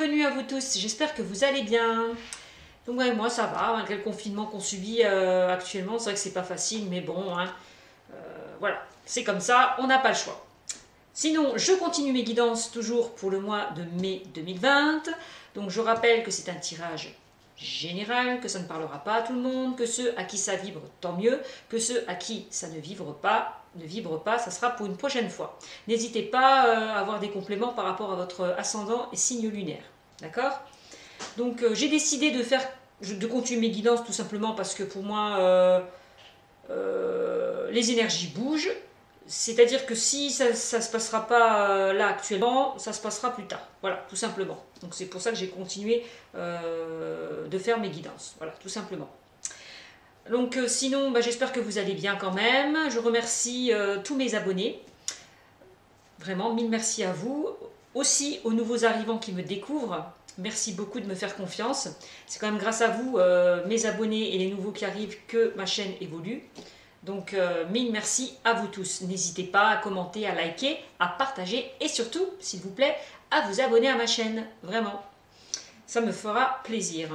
bienvenue à vous tous, j'espère que vous allez bien. Donc ouais, moi ça va, malgré le confinement qu'on subit actuellement, c'est vrai que c'est pas facile, mais bon, hein, voilà, c'est comme ça, on n'a pas le choix. Sinon, je continue mes guidances toujours pour le mois de mai 2020. Donc je rappelle que c'est un tirage général, que ça ne parlera pas à tout le monde, que ceux à qui ça vibre, tant mieux, que ceux à qui ça ne vibre pas, ça sera pour une prochaine fois. N'hésitez pas à avoir des compléments par rapport à votre ascendant et signe lunaire. D'accord? Donc j'ai décidé de continuer mes guidances tout simplement parce que pour moi, les énergies bougent. C'est-à-dire que si ça ne se passera pas là actuellement, ça se passera plus tard. Voilà, tout simplement. Donc c'est pour ça que j'ai continué de faire mes guidances. Voilà, tout simplement. Donc sinon, bah, j'espère que vous allez bien quand même. Je remercie tous mes abonnés. Vraiment, mille merci à vous. Aussi aux nouveaux arrivants qui me découvrent. Merci beaucoup de me faire confiance. C'est quand même grâce à vous, mes abonnés et les nouveaux qui arrivent, que ma chaîne évolue. Donc, mille merci à vous tous. N'hésitez pas à commenter, à liker, à partager et surtout, s'il vous plaît, à vous abonner à ma chaîne. Vraiment, ça me fera plaisir.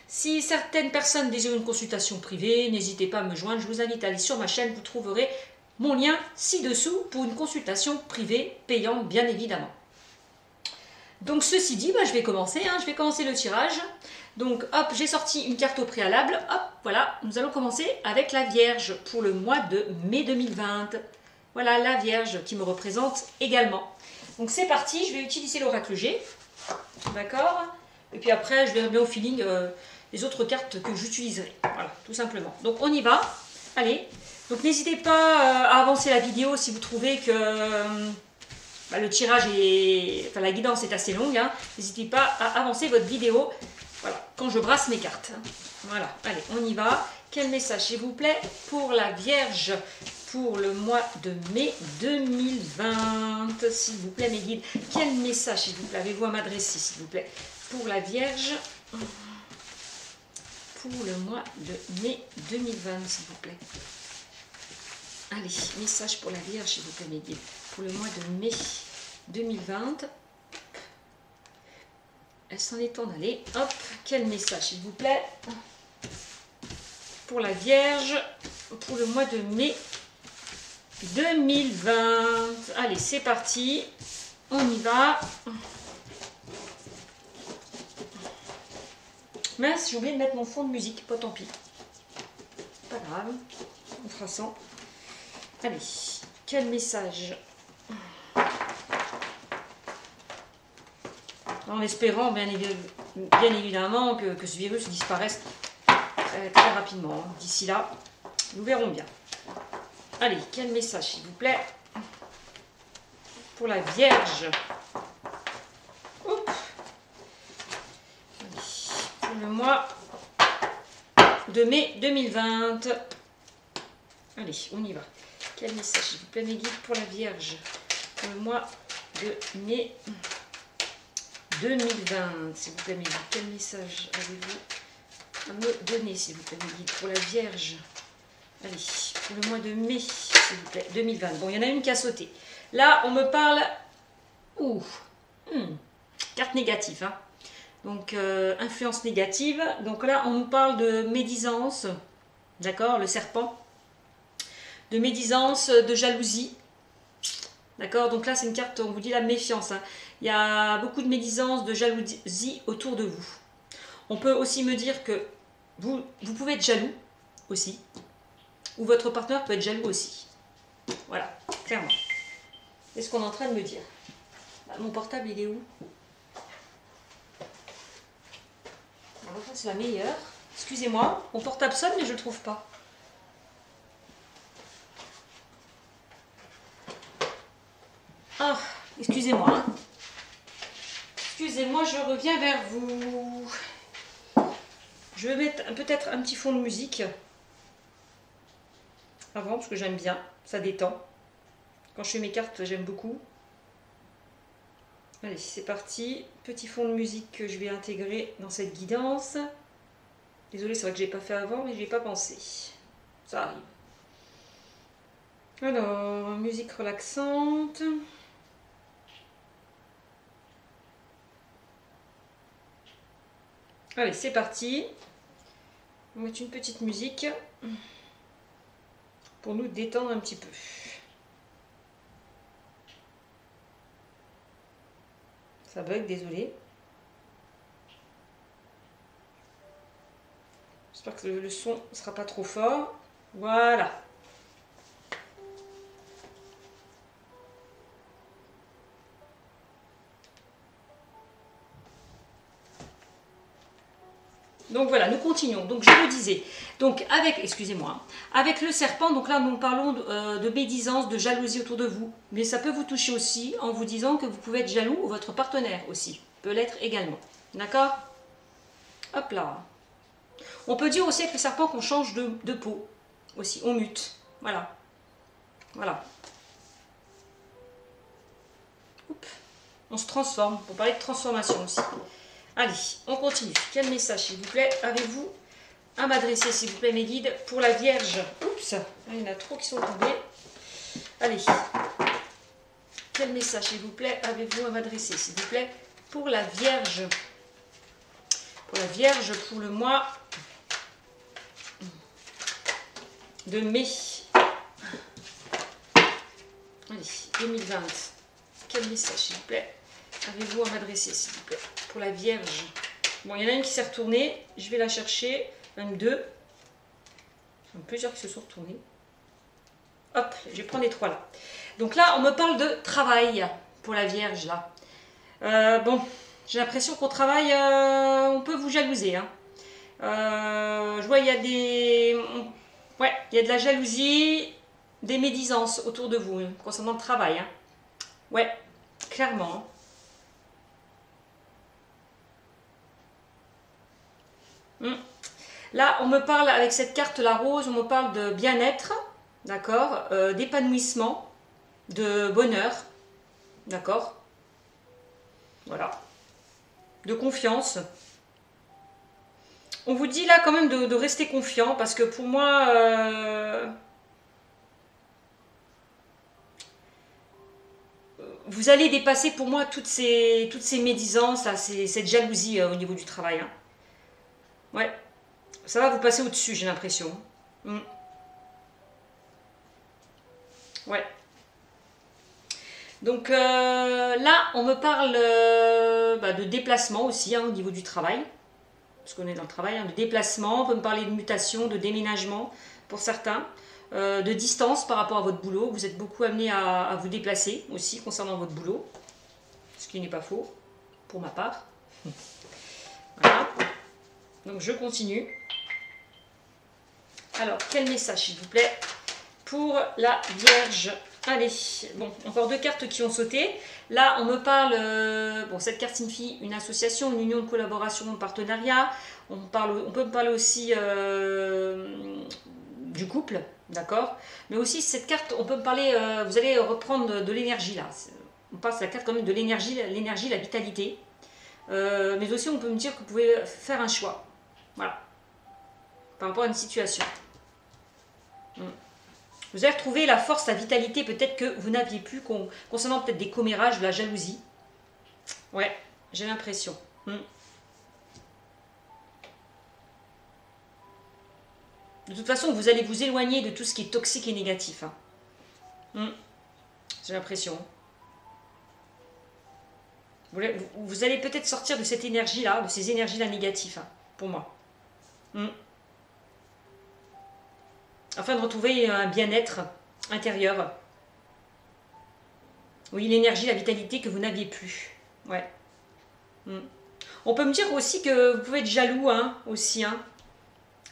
Si certaines personnes désirent une consultation privée, n'hésitez pas à me joindre. Je vous invite à aller sur ma chaîne. Vous trouverez mon lien ci-dessous pour une consultation privée payante, bien évidemment. Donc, ceci dit, bah, je vais commencer. Je vais commencer le tirage. Donc hop, j'ai sorti une carte au préalable, hop, voilà, nous allons commencer avec la Vierge pour le mois de mai 2020. Voilà, la Vierge qui me représente également. Donc c'est parti, je vais utiliser l'oracle G, d'accord? Et puis après, je verrai bien au feeling les autres cartes que j'utiliserai, voilà, tout simplement. Donc on y va, allez. Donc n'hésitez pas à avancer la vidéo si vous trouvez que le tirage est, enfin la guidance est assez longue, n'hésitez pas à avancer votre vidéo. Voilà, quand je brasse mes cartes. Voilà, allez, on y va. Quel message, s'il vous plaît, pour la Vierge pour le mois de mai 2020? S'il vous plaît, mes guides. Quel message, s'il vous plaît, avez-vous à m'adresser, s'il vous plaît, pour la Vierge pour le mois de mai 2020, s'il vous plaît? Allez, message pour la Vierge, s'il vous plaît, mes guides, pour le mois de mai 2020. Elle s'en est en allée. Hop, quel message, s'il vous plaît, pour la Vierge, pour le mois de mai 2020. Allez, c'est parti. On y va. Mince, j'ai oublié de mettre mon fond de musique. Pas tant pis. Pas grave. On fera sans. Allez, quel message? En espérant bien évidemment que ce virus disparaisse très rapidement. D'ici là, nous verrons bien. Allez, quel message, s'il vous plaît, pour la Vierge? Oups. Allez, pour le mois de mai 2020. Allez, on y va. Quel message, s'il vous plaît, mes guides, pour la Vierge pour le mois de mai 2020, s'il vous plaît, mes guides. Quel message avez-vous à me donner, s'il vous plaît, mes guides, pour la Vierge? Allez, pour le mois de mai, s'il vous plaît, 2020. Bon, il y en a une qui a sauté. Là, on me parle... Ouh, carte négative, Donc, influence négative. Donc là, on nous parle de médisance, d'accord, le serpent. De médisance, de jalousie. D'accord, donc là, c'est une carte, on vous dit la méfiance, Il y a beaucoup de médisance, de jalousie autour de vous. On peut aussi me dire que vous pouvez être jaloux aussi, ou votre partenaire peut être jaloux aussi. Voilà, clairement. C'est ce qu'on est en train de me dire. Mon portable, il est où? Alors, c'est la meilleure. Excusez-moi, mon portable sonne, mais je ne le trouve pas. Ah, excusez-moi. Excusez-moi, je reviens vers vous. Je vais mettre peut-être un petit fond de musique avant, parce que j'aime bien, ça détend. Quand je fais mes cartes, j'aime beaucoup. Allez, c'est parti. Petit fond de musique que je vais intégrer dans cette guidance. Désolée, c'est vrai que je n'ai pas fait avant, mais je n'y ai pas pensé. Ça arrive. Alors, musique relaxante. Allez, c'est parti. On va mettre une petite musique pour nous détendre un petit peu. Ça bug, désolé. J'espère que le son ne sera pas trop fort. Voilà. Donc voilà, nous continuons. Donc je vous disais, donc avec, excusez-moi, avec le serpent, donc là nous parlons de médisance, de jalousie autour de vous. Mais ça peut vous toucher aussi en vous disant que vous pouvez être jaloux ou votre partenaire aussi peut l'être également. D'accord? Hop là. On peut dire aussi avec le serpent qu'on change de peau aussi, on mute. Voilà. Voilà. Oups. On se transforme, pour parler de transformation aussi. Allez, on continue. Quel message, s'il vous plaît, avez-vous à m'adresser, s'il vous plaît, mes guides, pour la Vierge? Oups, il y en a trop qui sont tombés. Allez. Quel message, s'il vous plaît, avez-vous à m'adresser, s'il vous plaît, pour la Vierge? Pour la Vierge, pour le mois de mai. Allez, 2020. Quel message, s'il vous plaît, avez-vous à m'adresser, s'il vous plaît, pour la Vierge? Bon, il y en a une qui s'est retournée. Je vais la chercher. Même deux. Il y en a plusieurs qui se sont retournés. Hop, je vais prendre les trois là. Donc là, on me parle de travail pour la Vierge, là. Bon, j'ai l'impression qu'au travail, on peut vous jalouser. Hein. Je vois, il y a des... Ouais, il y a de la jalousie, des médisances autour de vous, hein, concernant le travail. Hein. Ouais, clairement. Là, on me parle, avec cette carte la rose, on me parle de bien-être, d'accord, d'épanouissement, de bonheur, d'accord, voilà, de confiance. On vous dit là quand même de rester confiant, parce que pour moi, vous allez dépasser pour moi toutes ces médisances, là, cette jalousie au niveau du travail. Hein. Ouais, ça va vous passer au-dessus, j'ai l'impression. Ouais. Donc là, on me parle de déplacement aussi, hein, au niveau du travail. Parce qu'on est dans le travail, hein, de déplacement. On peut me parler de mutation, de déménagement pour certains. De distance par rapport à votre boulot. Vous êtes beaucoup amené à vous déplacer aussi concernant votre boulot. Ce qui n'est pas faux, pour ma part. Voilà. Donc je continue. Alors, quel message, s'il vous plaît, pour la Vierge? Allez, bon, encore deux cartes qui ont sauté. Là, on me parle, bon, cette carte signifie une association, une union de collaboration, de partenariat. On peut me parler aussi du couple, d'accord? Mais aussi, cette carte, on peut me parler, vous allez reprendre de l'énergie, là. On passe la carte quand même de l'énergie, la vitalité. Mais aussi, on peut me dire que vous pouvez faire un choix. Voilà. Par rapport à une situation. Vous allez retrouver la force, la vitalité peut-être que vous n'aviez plus concernant peut-être des commérages, de la jalousie. Ouais, j'ai l'impression. De toute façon, vous allez vous éloigner de tout ce qui est toxique et négatif. Hein. J'ai l'impression. Vous allez peut-être sortir de cette énergie-là, de ces énergies-là négatives, hein, pour moi. Afin de retrouver un bien-être intérieur. Oui, l'énergie, la vitalité que vous n'aviez plus. Ouais. On peut me dire aussi que vous pouvez être jaloux, hein, aussi, hein.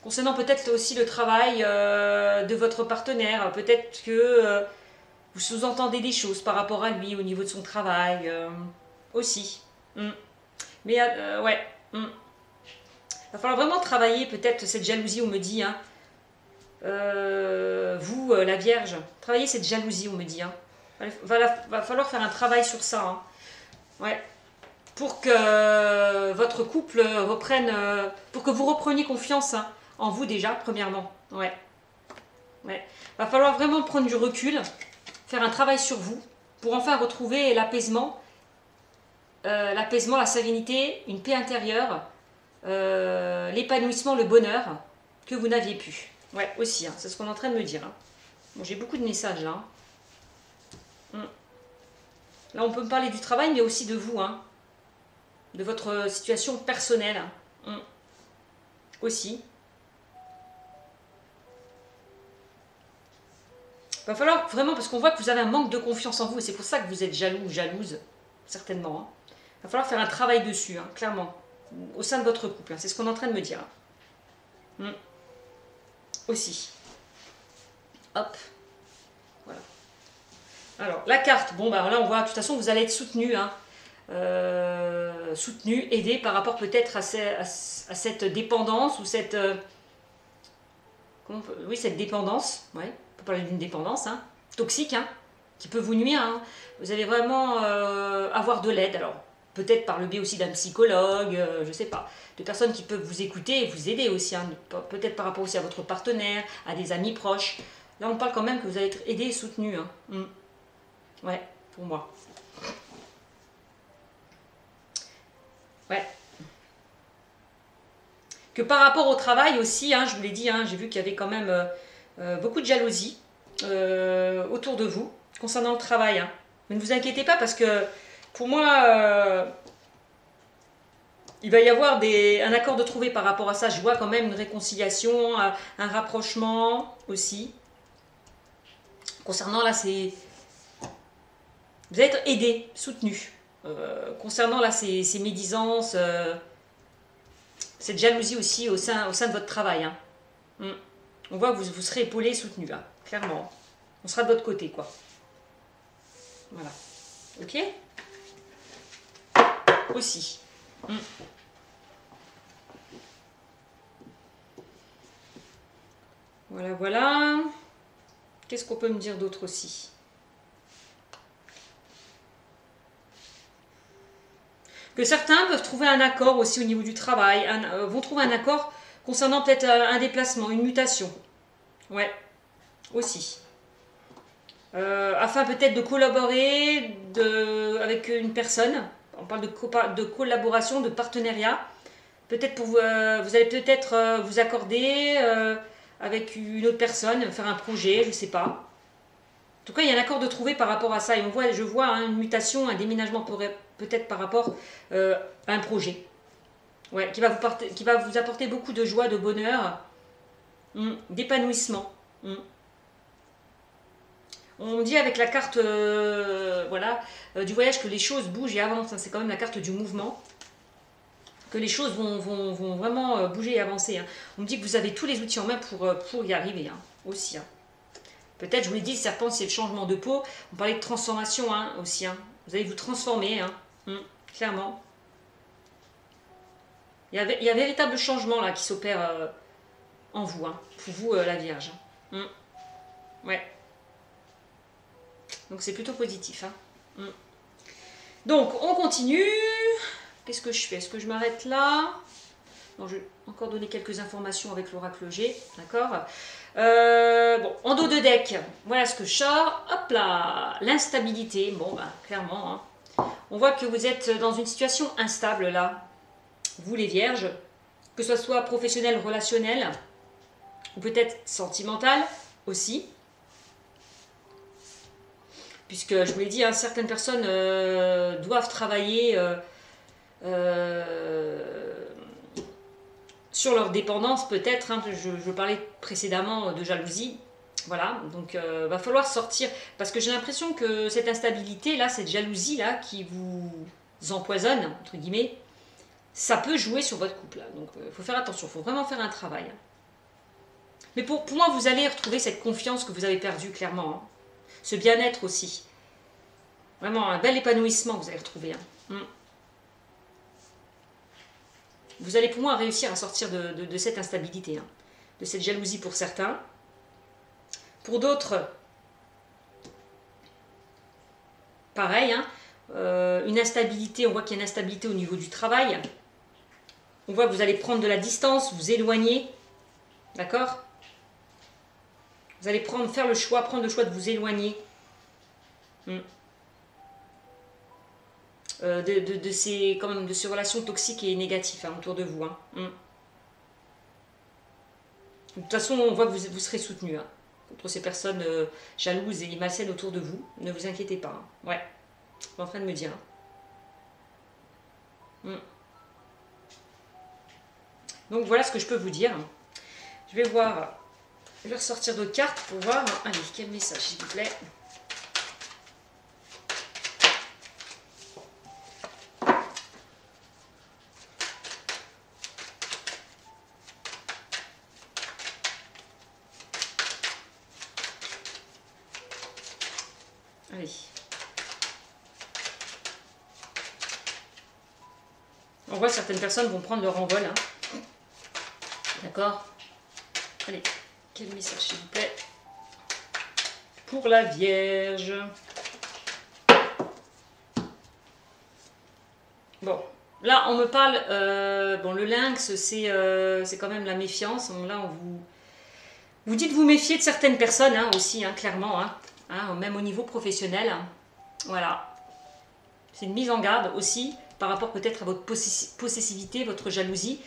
Concernant peut-être aussi le travail de votre partenaire. Peut-être que vous sous-entendez des choses par rapport à lui au niveau de son travail. Aussi. Mais, ouais. Il va falloir vraiment travailler peut-être cette jalousie, on me dit, hein. Vous, la Vierge, travaillez cette jalousie, on me dit. Hein. Va falloir faire un travail sur ça. Hein. Ouais. Pour que votre couple reprenne, pour que vous repreniez confiance, hein, en vous déjà, premièrement. Ouais. Va falloir vraiment prendre du recul, faire un travail sur vous, pour enfin retrouver l'apaisement, la sérénité, une paix intérieure, l'épanouissement, le bonheur que vous n'aviez pu. Ouais, aussi, hein, c'est ce qu'on est en train de me dire. Hein. Bon, j'ai beaucoup de messages là. Là, on peut me parler du travail, mais aussi de vous, hein, de votre situation personnelle. Aussi. Il va falloir vraiment, parce qu'on voit que vous avez un manque de confiance en vous, et c'est pour ça que vous êtes jaloux ou jalouse, certainement. Hein. Il va falloir faire un travail dessus, hein, clairement, au sein de votre couple. Hein, c'est ce qu'on est en train de me dire. Aussi. Hop. Voilà. Alors, la carte, bon, bah là, on voit, de toute façon, vous allez être soutenu, hein, soutenu, aidé par rapport peut-être à cette dépendance, ou cette... oui, cette dépendance, ouais, on peut parler d'une dépendance, hein, toxique, hein, qui peut vous nuire. Hein. Vous allez vraiment avoir de l'aide, alors peut-être par le biais aussi d'un psychologue, je ne sais pas, de personnes qui peuvent vous écouter et vous aider aussi, hein, peut-être par rapport aussi à votre partenaire, à des amis proches. Là, on parle quand même que vous allez être aidé et soutenu. Hein. Ouais, pour moi. Ouais. Que par rapport au travail aussi, hein, je vous l'ai dit, hein, j'ai vu qu'il y avait quand même beaucoup de jalousie autour de vous concernant le travail. Hein. Mais ne vous inquiétez pas parce que pour moi, il va y avoir un accord de trouver par rapport à ça. Je vois quand même une réconciliation, un rapprochement aussi. Concernant là, c'est... Vous allez être aidé, soutenu. Concernant là, ces médisances... cette jalousie aussi au sein de votre travail. Hein. On voit que vous serez épaulé, soutenu, là, clairement. On sera de votre côté, quoi. Voilà. Ok? Aussi. Voilà, voilà. Qu'est-ce qu'on peut me dire d'autre aussi? Que certains peuvent trouver un accord aussi au niveau du travail, vont trouver un accord concernant peut-être un déplacement, une mutation. Ouais, aussi. Afin peut-être de collaborer avec une personne. On parle de collaboration, de partenariat. Peut-être pour vous, vous allez peut-être vous accorder avec une autre personne, faire un projet, je ne sais pas. En tout cas, il y a un accord de trouver par rapport à ça. Et je vois hein, une mutation, un déménagement peut-être par rapport à un projet. Ouais, qui va vous apporter beaucoup de joie, de bonheur, d'épanouissement. On me dit avec la carte voilà, du voyage que les choses bougent et avancent. Hein, c'est quand même la carte du mouvement. Que les choses vont vraiment bouger et avancer. Hein. On me dit que vous avez tous les outils en main pour y arriver hein, aussi. Hein. Peut-être, je vous l'ai dit, le serpent, c'est le changement de peau. On parlait de transformation hein, aussi. Hein. Vous allez vous transformer, hein. Clairement. Il y a un véritable changement là qui s'opère en vous, hein. Pour vous, la Vierge. Ouais. Donc c'est plutôt positif. Hein. Donc, on continue. Qu'est-ce que je fais? Est-ce que je m'arrête là? Non, je vais encore donner quelques informations avec l'oracle G. D'accord. Bon, en dos de deck, voilà ce que je sors. Hop là, l'instabilité. Bon, ben, clairement, hein. On voit que vous êtes dans une situation instable là. Vous les vierges, que ce soit professionnel, relationnel, ou peut-être sentimental aussi. Puisque je vous l'ai dit, hein, certaines personnes doivent travailler sur leur dépendance peut-être, hein, je parlais précédemment de jalousie, voilà, donc va falloir sortir, parce que j'ai l'impression que cette instabilité là, cette jalousie là qui vous empoisonne, entre guillemets, ça peut jouer sur votre couple, là. Donc il faut faire attention, il faut vraiment faire un travail. Mais pour moi, vous allez retrouver cette confiance que vous avez perdue clairement, hein. Ce bien-être aussi, vraiment un bel épanouissement que vous allez retrouver, hein. Vous allez pour moi réussir à sortir de cette instabilité, hein, de cette jalousie pour certains. Pour d'autres, pareil, hein, une instabilité, on voit qu'il y a une instabilité au niveau du travail. On voit que vous allez prendre de la distance, vous éloigner, d'accord? Vous allez prendre le choix de vous éloigner. quand même, de ces relations toxiques et négatives hein, autour de vous. Hein. De toute façon, on voit que vous serez soutenu hein, contre ces personnes jalouses et malsaines autour de vous. Ne vous inquiétez pas. Hein. Ouais, je suis en train de me dire. Hein. Donc voilà ce que je peux vous dire. Je vais voir, je vais ressortir d'autres cartes pour voir. Allez, quel message s'il vous plaît. Allez. On voit certaines personnes vont prendre leur envol. Hein. D'accord? Allez, quel message s'il vous plaît pour la Vierge? Bon, là on me parle, bon le lynx c'est quand même la méfiance. Donc, là on vous dites vous méfier de certaines personnes hein, aussi, hein, clairement, hein, même au niveau professionnel. Hein. Voilà, c'est une mise en garde aussi par rapport peut-être à votre possessivité, votre jalousie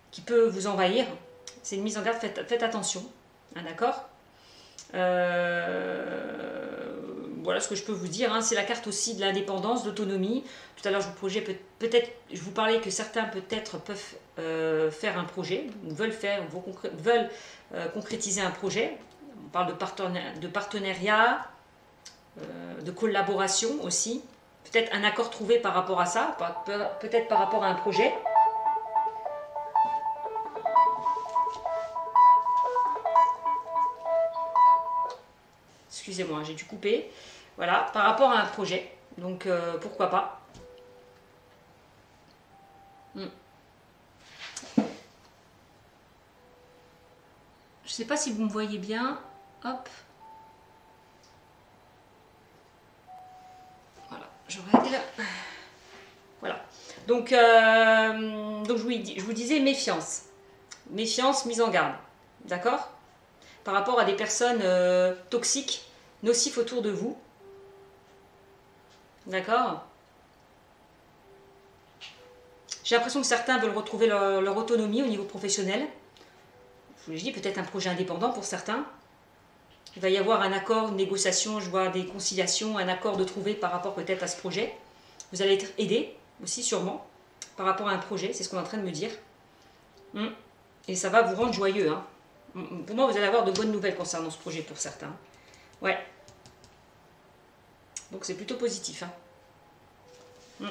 qui peut vous envahir. C'est une mise en garde, faites attention, hein, d'accord? Voilà ce que je peux vous dire. Hein. C'est la carte aussi de l'indépendance, d'autonomie. Tout à l'heure, je vous parlais que certains peut-être peuvent faire un projet, ou veulent concrétiser un projet. On parle de partenariat, de collaboration aussi. Peut-être un accord trouvé par rapport à ça, peut-être par rapport à un projet. Excusez-moi, j'ai dû couper. Voilà, par rapport à un projet. Donc, pourquoi pas. Je ne sais pas si vous me voyez bien. Hop. Voilà, je règle. Voilà. Donc je vous disais méfiance. Méfiance, mise en garde. D'accord? Par rapport à des personnes toxiques, nocifs autour de vous. D'accord? J'ai l'impression que certains veulent retrouver leur autonomie au niveau professionnel. Je vous l'ai dit, peut-être un projet indépendant pour certains. Il va y avoir un accord, une négociation, je vois des conciliations, un accord de trouver par rapport peut-être à ce projet. Vous allez être aidé aussi sûrement par rapport à un projet, c'est ce qu'on est en train de me dire. Et ça va vous rendre joyeux. Hein. Pour moi, vous allez avoir de bonnes nouvelles concernant ce projet pour certains. Ouais. Donc c'est plutôt positif. Hein.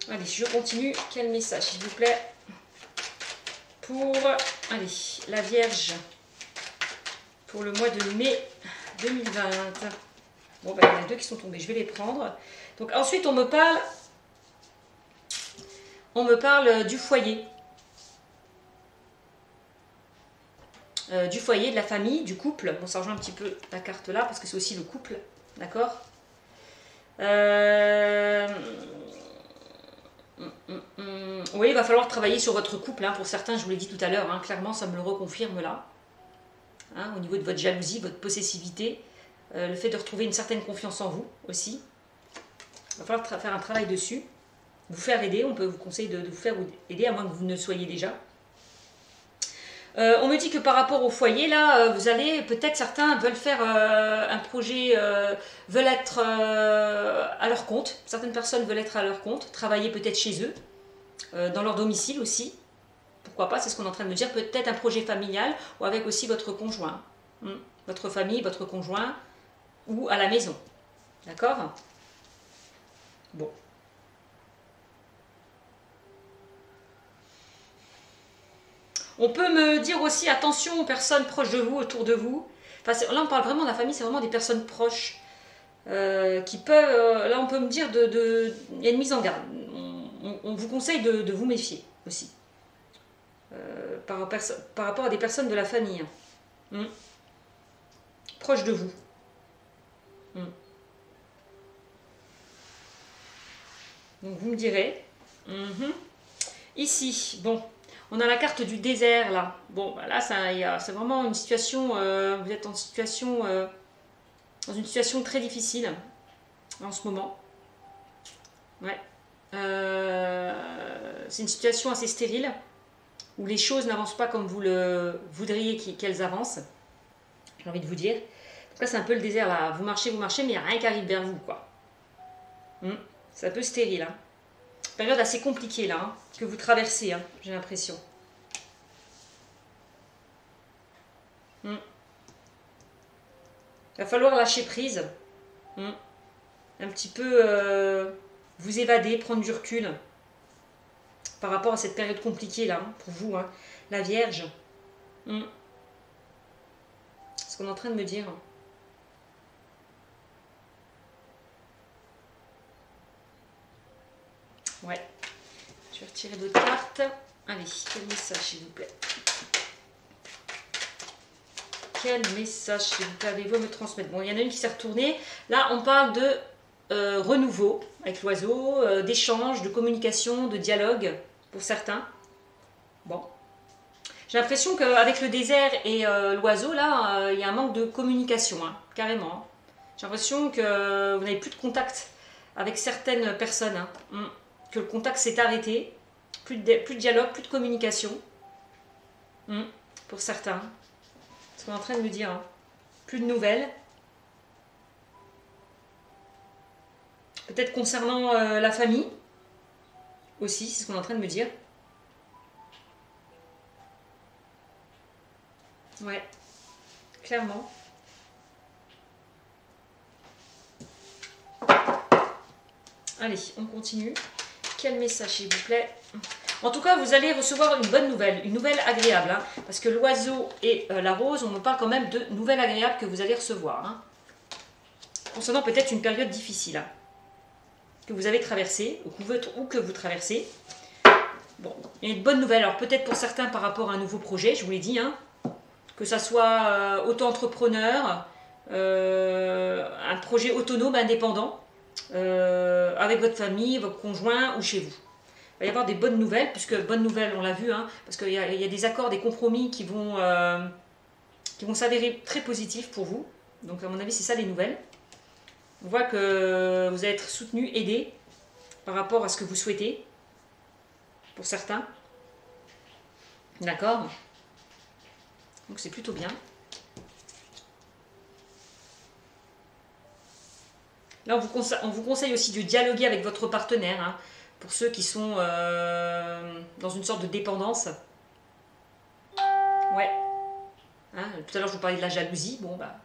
Allez, je continue. Quel message, s'il vous plaît, pour allez, la Vierge pour le mois de mai 2020. Bon, ben, il y en a deux qui sont tombés. Je vais les prendre. Donc ensuite, on me parle du foyer. Du foyer, de la famille, du couple. Bon, ça rejoint un petit peu la carte là, parce que c'est aussi le couple. D'accord? Oui, il va falloir travailler sur votre couple. Hein. Pour certains, je vous l'ai dit tout à l'heure, hein, clairement, ça me le reconfirme là. Hein, au niveau de votre jalousie, votre possessivité, le fait de retrouver une certaine confiance en vous aussi. Il va falloir faire un travail dessus. Vous faire aider, on peut vous conseiller de vous faire aider, à moins que vous ne le soyez déjà. On me dit que par rapport au foyer, là, vous allez, peut-être certains veulent faire un projet, veulent être à leur compte. Certaines personnes veulent être à leur compte, travailler peut-être chez eux, dans leur domicile aussi. Pourquoi pas, c'est ce qu'on est en train de me dire. Peut-être un projet familial ou avec aussi votre conjoint. Votre famille, votre conjoint ou à la maison. D'accord? Bon. On peut me dire aussi attention aux personnes proches de vous, autour de vous. Enfin, là, on parle vraiment de la famille, c'est vraiment des personnes proches qui peuvent. Là, on peut me dire il y a une mise en garde. On vous conseille de vous méfier aussi par rapport à des personnes de la famille proches de vous. Donc, vous me direz. Ici, bon. On a la carte du désert, là. Bon, là, c'est vraiment une situation... vous êtes dans une situation très difficile en ce moment. Ouais. C'est une situation assez stérile, où les choses n'avancent pas comme vous le voudriez qu'elles avancent. J'ai envie de vous dire. Donc là, c'est un peu le désert, là. Vous marchez, mais il n'y a rien qui arrive vers vous, quoi. C'est un peu stérile, hein. Période assez compliquée, là, hein, que vous traversez, hein, j'ai l'impression. Il va falloir lâcher prise. Un petit peu vous évader, prendre du recul par rapport à cette période compliquée, là, hein, pour vous, hein. La Vierge. C'est ce qu'on est en train de me dire. Ouais. Je vais retirer d'autres cartes. Allez, quel message, s'il vous plaît? Quel message, s'il vous plaît, avez-vous à me transmettre? Bon, il y en a une qui s'est retournée. Là, on parle de renouveau avec l'oiseau, d'échange, de communication, de dialogue, pour certains. Bon. J'ai l'impression qu'avec le désert et l'oiseau, là, il y a un manque de communication, hein, carrément. J'ai l'impression que vous n'avez plus de contact avec certaines personnes, hein. Que le contact s'est arrêté, plus de dialogue, plus de communication, pour certains. C'est ce qu'on est en train de me dire, hein. Plus de nouvelles. Peut-être concernant la famille, aussi, c'est ce qu'on est en train de me dire. Ouais, clairement. Allez, on continue. Quel message, s'il vous plaît? En tout cas, vous allez recevoir une nouvelle agréable, hein, parce que l'oiseau et la rose, on me parle quand même de nouvelles agréables que vous allez recevoir, hein, concernant peut-être une période difficile, hein, que vous avez traversée, ou que vous traversez. Bon, il y a une bonne nouvelle, alors peut-être pour certains par rapport à un nouveau projet, je vous l'ai dit, hein, que ça soit auto-entrepreneur, un projet autonome, indépendant, avec votre famille, votre conjoint ou chez vous. Il va y avoir des bonnes nouvelles, puisque bonnes nouvelles, on l'a vu, hein, parce qu'il y a des accords, des compromis qui vont s'avérer très positifs pour vous. Donc à mon avis, c'est ça les nouvelles. On voit que vous allez être soutenu, aidé par rapport à ce que vous souhaitez, pour certains. D'accord? Donc c'est plutôt bien. Là, on vous conseille aussi de dialoguer avec votre partenaire, hein, pour ceux qui sont dans une sorte de dépendance. Ouais. Hein, tout à l'heure, je vous parlais de la jalousie. Bon, bah.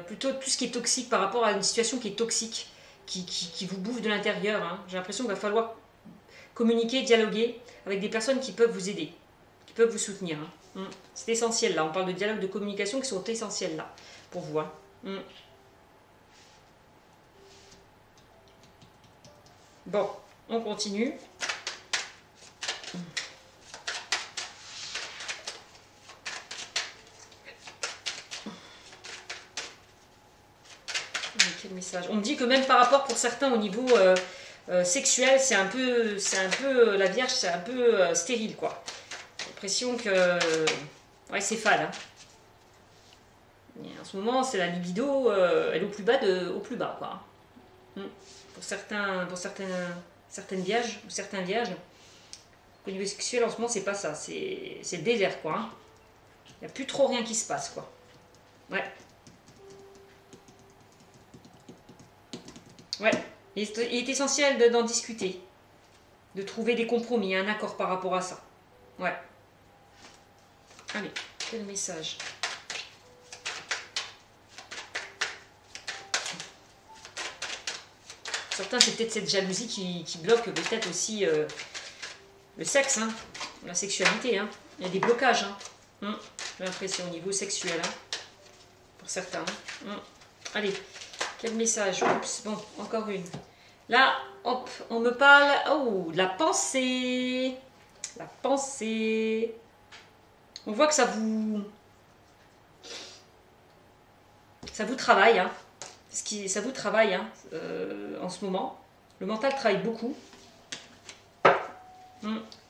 Plutôt tout ce qui est toxique par rapport à une situation qui est toxique, qui vous bouffe de l'intérieur, hein. J'ai l'impression qu'il va falloir communiquer, dialoguer avec des personnes qui peuvent vous aider, qui peuvent vous soutenir, hein. C'est essentiel là, on parle de dialogue, de communication qui sont essentiels là, pour vous, hein. Bon, on continue. Quel message? On me dit que même par rapport pour certains au niveau sexuel, c'est un peu la Vierge, c'est un peu stérile, quoi. J'ai l'impression que ouais, c'est fade, hein. Et en ce moment, c'est la libido, elle est au plus bas, quoi. Pour certaines vierges ou certains vierges, au niveau sexuel, en ce moment, c'est pas ça, c'est le désert, quoi, hein. Il n'y a plus trop rien qui se passe, quoi. Ouais. Ouais, il est essentiel d'en discuter, de trouver des compromis, un accord par rapport à ça. Ouais. Allez, quel message? Certains, c'est peut-être cette jalousie qui bloque peut-être aussi le sexe, hein, la sexualité, hein. Il y a des blocages, hein. J'ai l'impression au niveau sexuel, hein, pour certains. Allez. Quel message? Oups, bon, encore une. Là, hop, on me parle... Oh, la pensée. La pensée. On voit que ça vous travaille, hein. Ça vous travaille, hein, en ce moment. Le mental travaille beaucoup.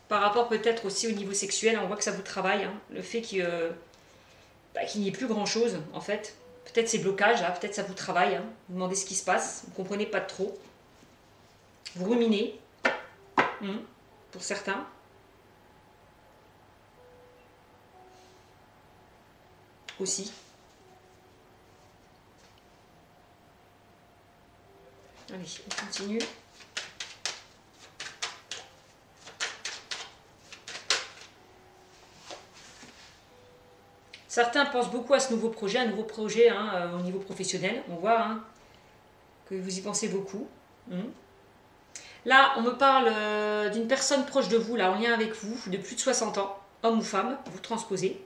Par rapport peut-être aussi au niveau sexuel, on voit que ça vous travaille, hein. Le fait qu'il n'y ait plus grand-chose, en fait. Peut-être ces blocages, là, peut-être ça vous travaille. Hein. Vous demandez ce qui se passe, vous ne comprenez pas trop. Vous ruminez, pour certains. Aussi. Allez, on continue. Certains pensent beaucoup à ce nouveau projet, hein, au niveau professionnel. On voit hein, que vous y pensez beaucoup. Là, on me parle d'une personne proche de vous, là, en lien avec vous, de plus de 60 ans, homme ou femme, vous transposez,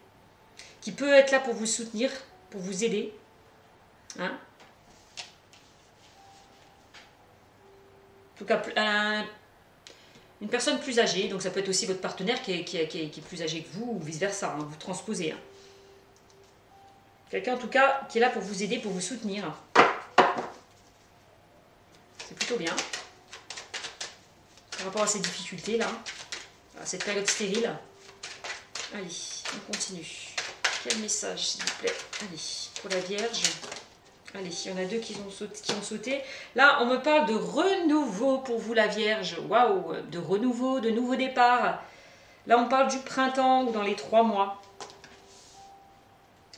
qui peut être là pour vous soutenir, pour vous aider. Hein. En tout cas, une personne plus âgée, donc ça peut être aussi votre partenaire qui est plus âgé que vous, ou vice-versa, hein, vous transposez. Hein. Quelqu'un en tout cas qui est là pour vous aider, pour vous soutenir. C'est plutôt bien. Par rapport à ces difficultés là, à cette période stérile. Allez, on continue. Quel message s'il vous plaît? Allez, pour la Vierge. Allez, il y en a deux qui ont sauté. Là, on me parle de renouveau pour vous la Vierge. Waouh, de renouveau, de nouveau départ. Là, on parle du printemps ou dans les 3 mois.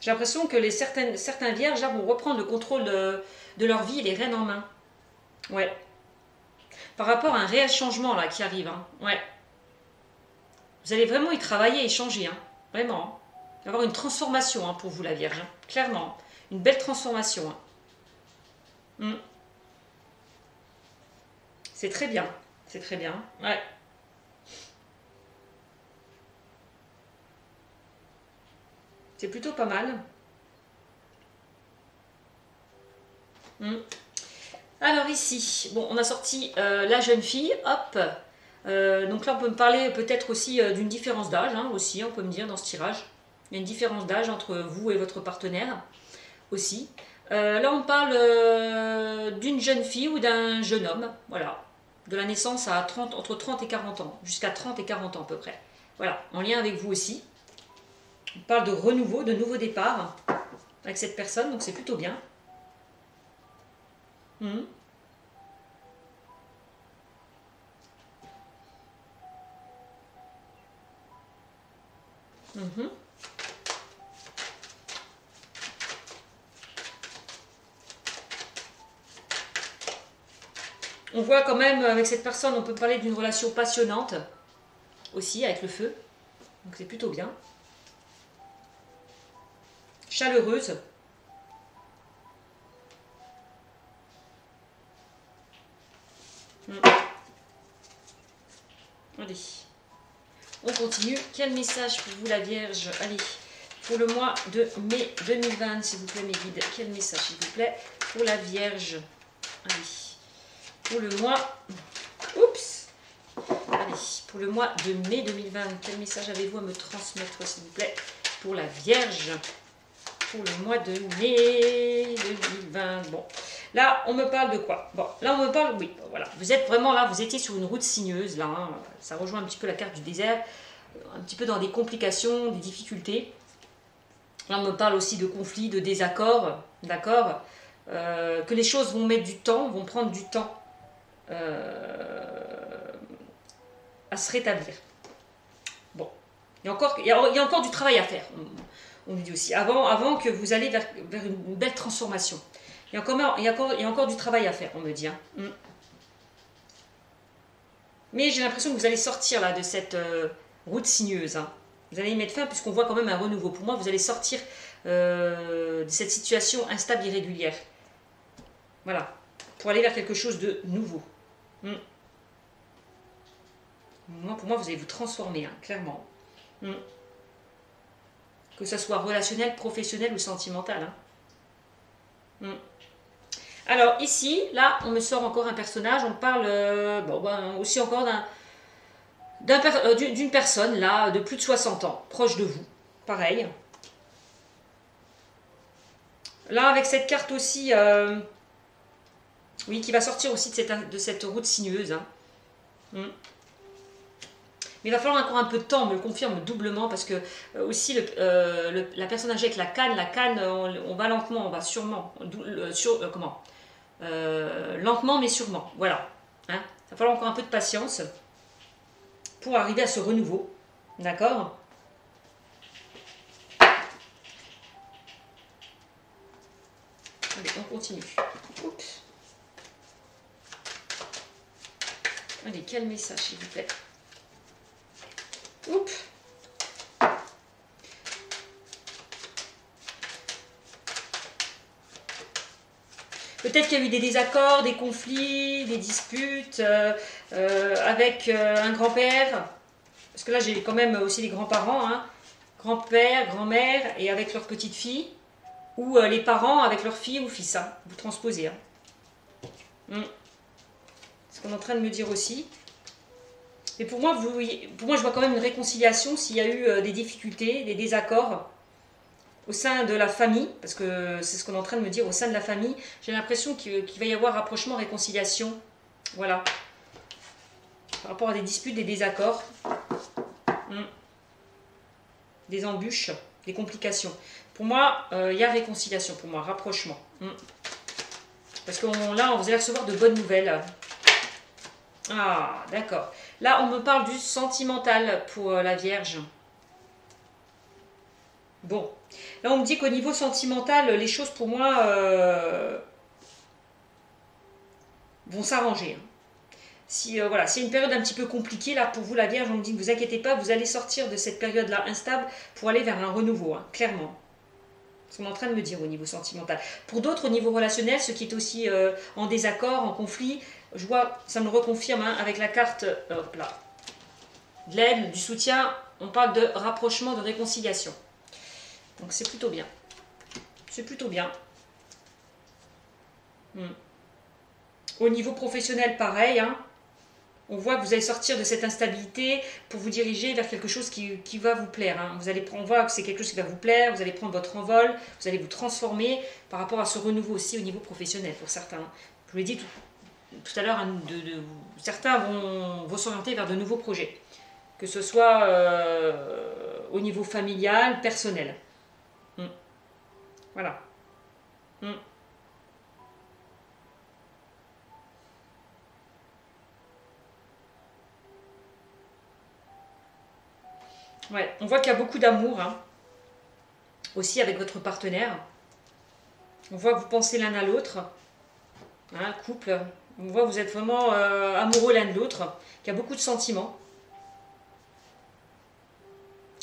J'ai l'impression que certains vierges là, vont reprendre le contrôle de leur vie et les rênes en main. Ouais. Par rapport à un réel changement là qui arrive. Hein. Ouais. Vous allez vraiment y travailler et changer. Hein. Vraiment. Il va y avoir une transformation hein, pour vous la Vierge. Hein. Clairement. Une belle transformation. Hein. C'est très bien. C'est très bien. Ouais. C'est plutôt pas mal. Alors ici, bon, on a sorti la jeune fille, hop. Donc là, on peut me parler peut-être aussi d'une différence d'âge, hein, aussi, on peut me dire dans ce tirage. Il y a une différence d'âge entre vous et votre partenaire, aussi. Là, on parle d'une jeune fille ou d'un jeune homme, voilà. De la naissance à entre 30 et 40 ans, jusqu'à 30 et 40 ans à peu près. Voilà, en lien avec vous aussi. On parle de renouveau, de nouveau départ avec cette personne, donc c'est plutôt bien. On voit quand même avec cette personne, on peut parler d'une relation passionnante aussi avec le feu, donc c'est plutôt bien. Chaleureuse. Allez, on continue. Quel message pour vous la Vierge? Allez, pour le mois de mai 2020, s'il vous plaît mes guides. Quel message s'il vous plaît pour la Vierge? Allez, pour le mois... Oups! Allez, pour le mois de mai 2020, quel message avez-vous à me transmettre s'il vous plaît pour la Vierge? Pour le mois de mai 2020. Bon, là, on me parle de quoi? Bon, là, on me parle, oui, voilà. Vous êtes vraiment là, vous étiez sur une route sinueuse, là. Hein, ça rejoint un petit peu la carte du désert, un petit peu dans des complications, des difficultés. Là, on me parle aussi de conflits, de désaccords, d'accord? Que les choses vont mettre du temps, vont prendre du temps à se rétablir. Bon, il y a encore du travail à faire. On nous dit aussi, avant que vous allez vers une belle transformation. Il y a encore du travail à faire, on me dit. Hein. Mais j'ai l'impression que vous allez sortir là, de cette route sinueuse. Hein. Vous allez y mettre fin puisqu'on voit quand même un renouveau. Pour moi, vous allez sortir de cette situation instable, irrégulière. Voilà. Pour aller vers quelque chose de nouveau. Pour moi, vous allez vous transformer, hein, clairement. Que ce soit relationnel, professionnel ou sentimental. Hein. Alors ici, là, on me sort encore un personnage. On parle aussi encore d'une personne là de plus de 60 ans, proche de vous. Pareil. Là, avec cette carte aussi, oui, qui va sortir aussi de cette route sinueuse. Hein. Mais il va falloir encore un peu de temps, on me le confirme doublement, parce que aussi la personne âgée avec la canne, on va lentement, on va sûrement, lentement mais sûrement, voilà. Hein, il va falloir encore un peu de patience pour arriver à ce renouveau, d'accord? Allez, on continue. Oups. Allez, quel message s'il vous plaît. Oups. Peut-être qu'il y a eu des désaccords, des conflits, des disputes avec un grand-père. Parce que là, j'ai quand même aussi les grands-parents. Hein. Grand-père, grand-mère et avec leur petite fille. Ou les parents avec leur fille ou fils. Hein. Vous transposez. Hein. C'est ce qu'on est en train de me dire aussi. Et pour moi, je vois quand même une réconciliation s'il y a eu des difficultés, des désaccords au sein de la famille, parce que c'est ce qu'on est en train de me dire, au sein de la famille, j'ai l'impression qu'il va y avoir rapprochement, réconciliation, voilà, par rapport à des disputes, des désaccords, des embûches, des complications. Pour moi, il y a réconciliation, pour moi, rapprochement. Parce que là, vous allez recevoir de bonnes nouvelles. Ah, d'accord. Là, on me parle du sentimental pour la Vierge. Bon. Là, on me dit qu'au niveau sentimental, les choses, pour moi, vont s'arranger. Si, voilà, c'est une période un petit peu compliquée, là, pour vous, la Vierge, on me dit, ne vous inquiétez pas, vous allez sortir de cette période-là instable pour aller vers un renouveau, hein, clairement. Ce qu'on est en train de me dire au niveau sentimental. Pour d'autres, au niveau relationnel, ceux qui est aussi en désaccord, en conflit, je vois, ça me reconfirme hein, avec la carte hop là, de l'aide, du soutien, on parle de rapprochement, de réconciliation. Donc c'est plutôt bien. C'est plutôt bien. Au niveau professionnel, pareil. Hein, on voit que vous allez sortir de cette instabilité pour vous diriger vers quelque chose qui va vous plaire. Hein. On voit que c'est quelque chose qui va vous plaire, vous allez prendre votre envol, vous allez vous transformer par rapport à ce renouveau aussi au niveau professionnel pour certains. Je vous l'ai dit tout à l'heure, hein, certains vont s'orienter vers de nouveaux projets, que ce soit au niveau familial, personnel. Voilà. Ouais, on voit qu'il y a beaucoup d'amour, hein, aussi avec votre partenaire. On voit que vous pensez l'un à l'autre, hein, couple. On voit que vous êtes vraiment amoureux l'un de l'autre, qu'il y a beaucoup de sentiments.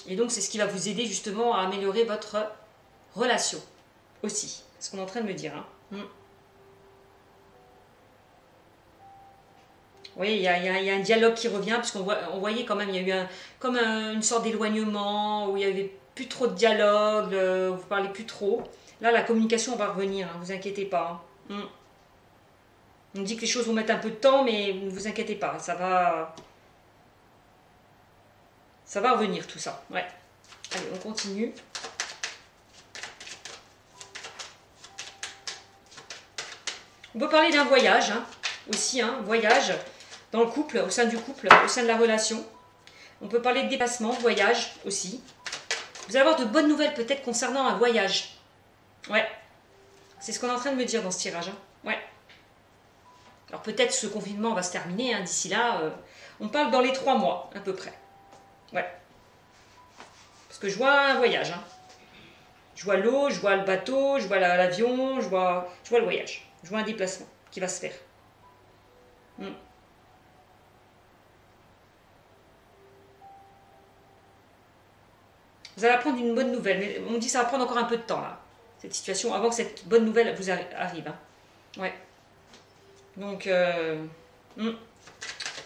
Et donc, c'est ce qui va vous aider justement à améliorer votre relation aussi. C'est ce qu'on est en train de me dire. Hein. Oui, il y a un dialogue qui revient, puisqu'on voyait quand même, il y a eu une sorte d'éloignement, où il n'y avait plus trop de dialogue, vous ne parlez plus trop. Là, la communication va revenir, ne vous inquiétez pas. On dit que les choses vont mettre un peu de temps, mais ne vous inquiétez pas, ça va revenir tout ça. Ouais. Allez, on continue. On peut parler d'un voyage, hein, aussi, hein, voyage dans le couple, au sein du couple, au sein de la relation. On peut parler de déplacement, de voyage aussi. Vous allez avoir de bonnes nouvelles peut-être concernant un voyage. Ouais, c'est ce qu'on est en train de me dire dans ce tirage. Hein. Ouais. Alors peut-être ce confinement va se terminer, hein, d'ici là. On parle dans les 3 mois, à peu près. Ouais. Parce que je vois un voyage. Hein. Je vois l'eau, je vois le bateau, je vois l'avion, je vois le voyage. Je vois un déplacement qui va se faire. Vous allez apprendre une bonne nouvelle. Mais on dit que ça va prendre encore un peu de temps, là. Cette situation, avant que cette bonne nouvelle vous arrive. Hein. Ouais. Donc,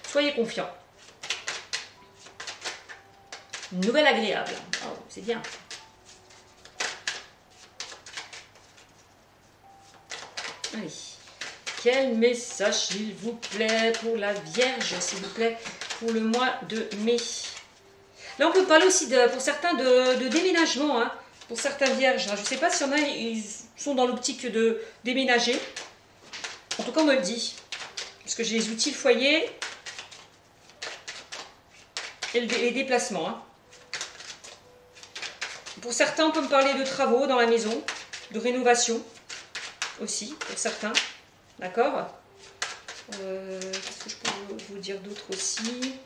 soyez confiants. Une nouvelle agréable. Oh, c'est bien. Allez. Quel message, s'il vous plaît, pour la Vierge, s'il vous plaît, pour le mois de mai. Là, on peut parler aussi, pour certains, de déménagement, hein, pour certains Vierges. Je ne sais pas s'il y en a, ils sont dans l'optique de déménager. En tout cas, on me le dit. Parce que j'ai les outils, le foyer. et les déplacements. Hein. Pour certains, on peut me parler de travaux dans la maison, de rénovation aussi, pour certains. D'accord. Qu'est-ce que je peux vous dire d'autre aussi?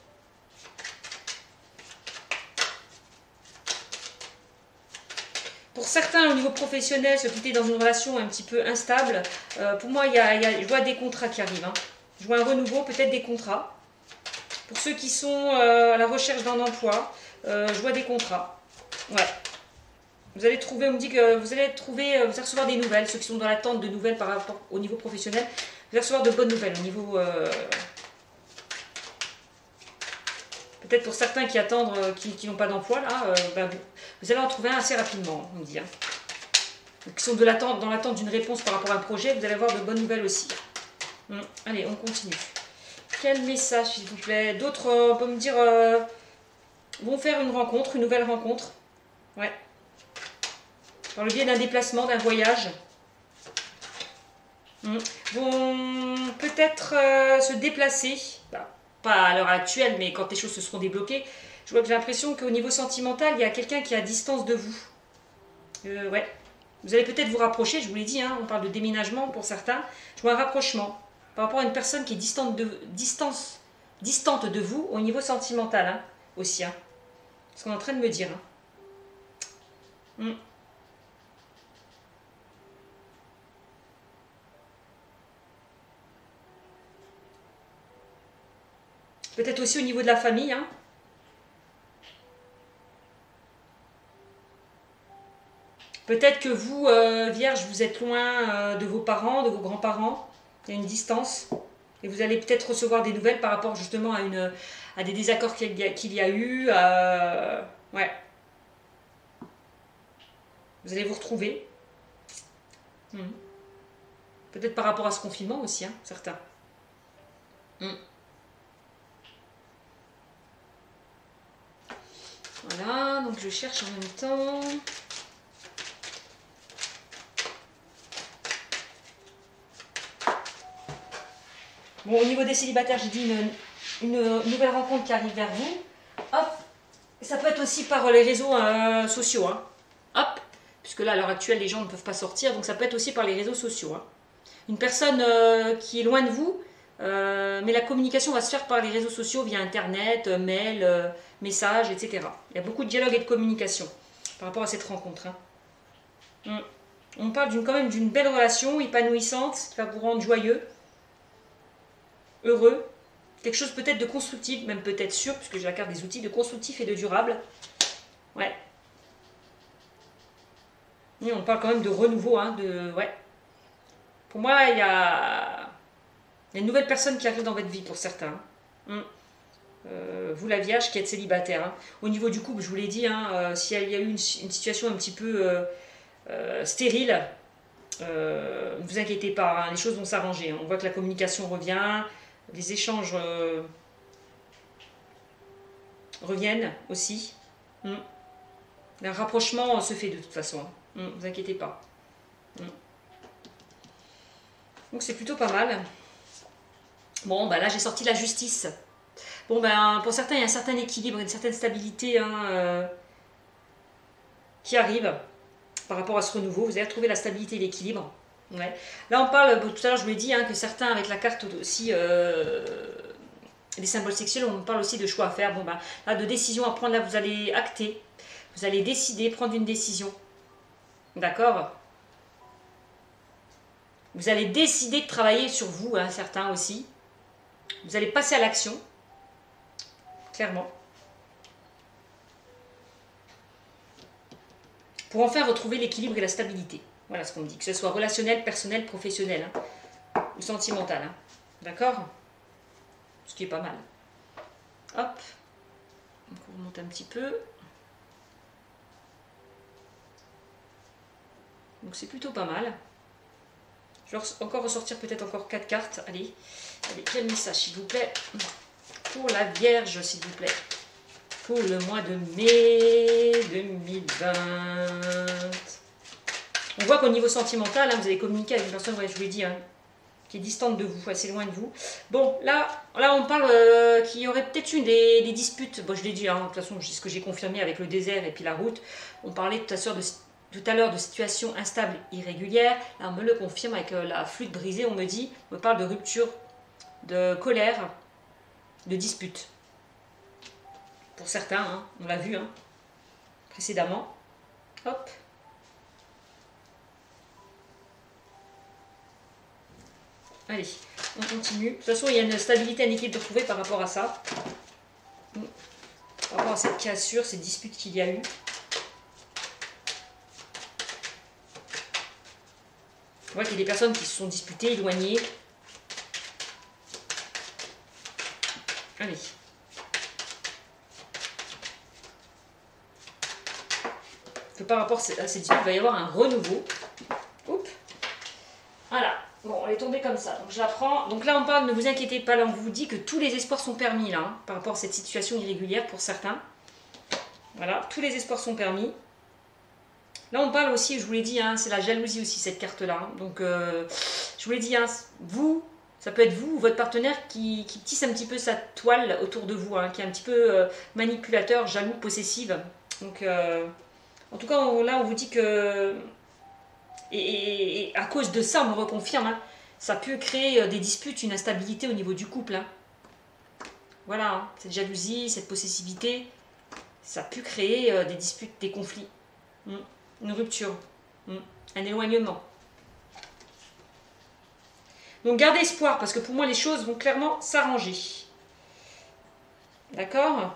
Pour certains, au niveau professionnel, se quitter dans une relation un petit peu instable, pour moi, je vois des contrats qui arrivent. Hein. Je vois un renouveau, peut-être des contrats. Pour ceux qui sont à la recherche d'un emploi, je vois des contrats. Ouais. Vous allez trouver, on me dit que vous allez recevoir des nouvelles. Ceux qui sont dans l'attente de nouvelles par rapport au niveau professionnel, vous allez recevoir de bonnes nouvelles au niveau... Peut-être pour certains qui attendent, qui n'ont pas d'emploi, là, vous allez en trouver un assez rapidement, on me dit. Hein. Qui sont dans l'attente d'une réponse par rapport à un projet, vous allez avoir de bonnes nouvelles aussi. Allez, on continue. Quel message, s'il vous plaît? D'autres, on peut me dire, vont faire une rencontre, une nouvelle rencontre. Ouais. Par le biais d'un déplacement, d'un voyage. Vont peut-être se déplacer. Pas à l'heure actuelle, mais quand les choses se seront débloquées, je vois que j'ai l'impression qu'au niveau sentimental, il y a quelqu'un qui est à distance de vous. Ouais. Vous allez peut-être vous rapprocher, je vous l'ai dit, hein, on parle de déménagement pour certains. Je vois un rapprochement par rapport à une personne qui est distante de vous au niveau sentimental hein, aussi. Hein. C'est ce qu'on est en train de me dire. Hein. Peut-être aussi au niveau de la famille. Hein. Peut-être que vous, Vierge, vous êtes loin de vos parents, de vos grands-parents. Il y a une distance. Et vous allez peut-être recevoir des nouvelles par rapport justement à des désaccords qu'il y a eu. Ouais. Vous allez vous retrouver. Peut-être par rapport à ce confinement aussi, hein, certains. Voilà, donc je cherche en même temps. Bon, au niveau des célibataires, j'ai dit une nouvelle rencontre qui arrive vers vous. Hop, ça peut être aussi par les réseaux sociaux. Hein. Hop, puisque là, à l'heure actuelle, les gens ne peuvent pas sortir, donc ça peut être aussi par les réseaux sociaux. Hein. Une personne qui est loin de vous, mais la communication va se faire par les réseaux sociaux via Internet, mail, messages, etc. Il y a beaucoup de dialogue et de communication par rapport à cette rencontre. Hein. On parle quand même d'une belle relation épanouissante qui va vous rendre joyeux, heureux, quelque chose peut-être de constructif, même peut-être sûr, puisque j'ai la carte des outils, de constructif et de durable. Ouais. Et on parle quand même de renouveau, hein, ouais. Pour moi, il y a une nouvelle personne qui arrive dans votre vie pour certains. Vous la Vierge qui êtes célibataire. Hein. Au niveau du couple, je vous l'ai dit, hein, s'il y a eu une situation un petit peu stérile, ne vous inquiétez pas, hein, les choses vont s'arranger. Hein. On voit que la communication revient, les échanges reviennent aussi. Un rapprochement se fait de toute façon. Ne vous inquiétez pas. Donc c'est plutôt pas mal. Bon, bah là j'ai sorti la justice. Bon, ben pour certains, il y a un certain équilibre, une certaine stabilité hein, qui arrive par rapport à ce renouveau. Vous allez retrouver la stabilité et l'équilibre. Ouais. Là, on parle, tout à l'heure, je vous l'ai dit, hein, que certains, avec la carte aussi des symboles sexuels, on parle aussi de choix à faire. Bon, ben là, de décision à prendre, là, vous allez acter. Vous allez décider, prendre une décision. D'accord ? Vous allez décider de travailler sur vous, hein, certains aussi. Vous allez passer à l'action. Clairement. Pour enfin retrouver l'équilibre et la stabilité. Voilà ce qu'on me dit. Que ce soit relationnel, personnel, professionnel. Hein, ou sentimental. Hein. D'accord ? Ce qui est pas mal. Hop. Donc on remonte un petit peu. Donc c'est plutôt pas mal. Je vais encore ressortir peut-être encore 4 cartes. Allez, quel message s'il vous plaît pour la Vierge s'il vous plaît. Pour le mois de mai 2020. On voit qu'au niveau sentimental, hein, vous allez communiquer avec une personne, ouais, je vous l'ai dit, hein, qui est distante de vous, assez loin de vous. Bon, là on parle qu'il y aurait peut-être eu des disputes. Bon, je l'ai dit, hein, de toute façon, c'est ce que j'ai confirmé avec le désert et puis la route. On parlait tout à l'heure de situations instables, irrégulières. Là, on me le confirme avec la flûte brisée. On me parle de rupture, de colère, de dispute. Pour certains, hein, on l'a vu hein, précédemment. Hop. Allez, on continue. De toute façon, il y a une stabilité, un équilibre de trouver par rapport à ça. Par rapport à cette cassure, ces disputes qu'il y a eu. On voit qu'il y a des personnes qui se sont disputées, éloignées. Allez. Que par rapport à ces disputes, il va y avoir un renouveau. Oups. Voilà. Bon, elle est tombée comme ça, donc je la prends. Donc là, on parle, ne vous inquiétez pas, là, on vous dit que tous les espoirs sont permis, là, hein, par rapport à cette situation irrégulière pour certains. Voilà, tous les espoirs sont permis. Là, on parle aussi, je vous l'ai dit, hein, c'est la jalousie aussi, cette carte-là. Hein. Donc, je vous l'ai dit, hein, vous, ça peut être vous ou votre partenaire qui tisse un petit peu sa toile autour de vous, hein, qui est un petit peu manipulateur, jaloux, possessif. Donc, en tout cas, là, on vous dit que... Et à cause de ça, on me reconfirme, hein, ça peut créer des disputes, une instabilité au niveau du couple. Hein. Voilà, hein, cette jalousie, cette possessivité, ça peut créer des disputes, des conflits, une rupture, un éloignement. Donc gardez espoir, parce que pour moi, les choses vont clairement s'arranger. D'accord ?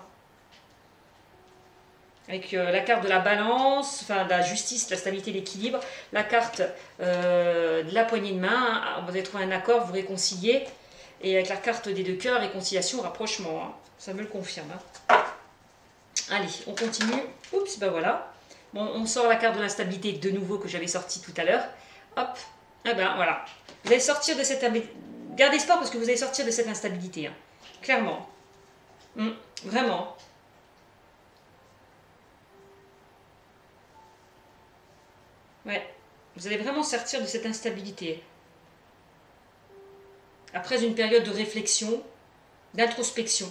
Avec la carte de la balance, enfin de la justice, de la stabilité, l'équilibre, la carte de la poignée de main, hein, vous allez trouver un accord, vous réconciliez, et avec la carte des deux cœurs, réconciliation, rapprochement, hein, ça me le confirme. Hein. Allez, on continue. Oups, ben voilà. Bon, on sort la carte de l'instabilité de nouveau que j'avais sortie tout à l'heure. Hop, et ben voilà. Vous allez sortir de cette... Gardez espoir parce que vous allez sortir de cette instabilité, hein. Clairement. Vraiment. Ouais, vous allez vraiment sortir de cette instabilité. Après une période de réflexion, d'introspection,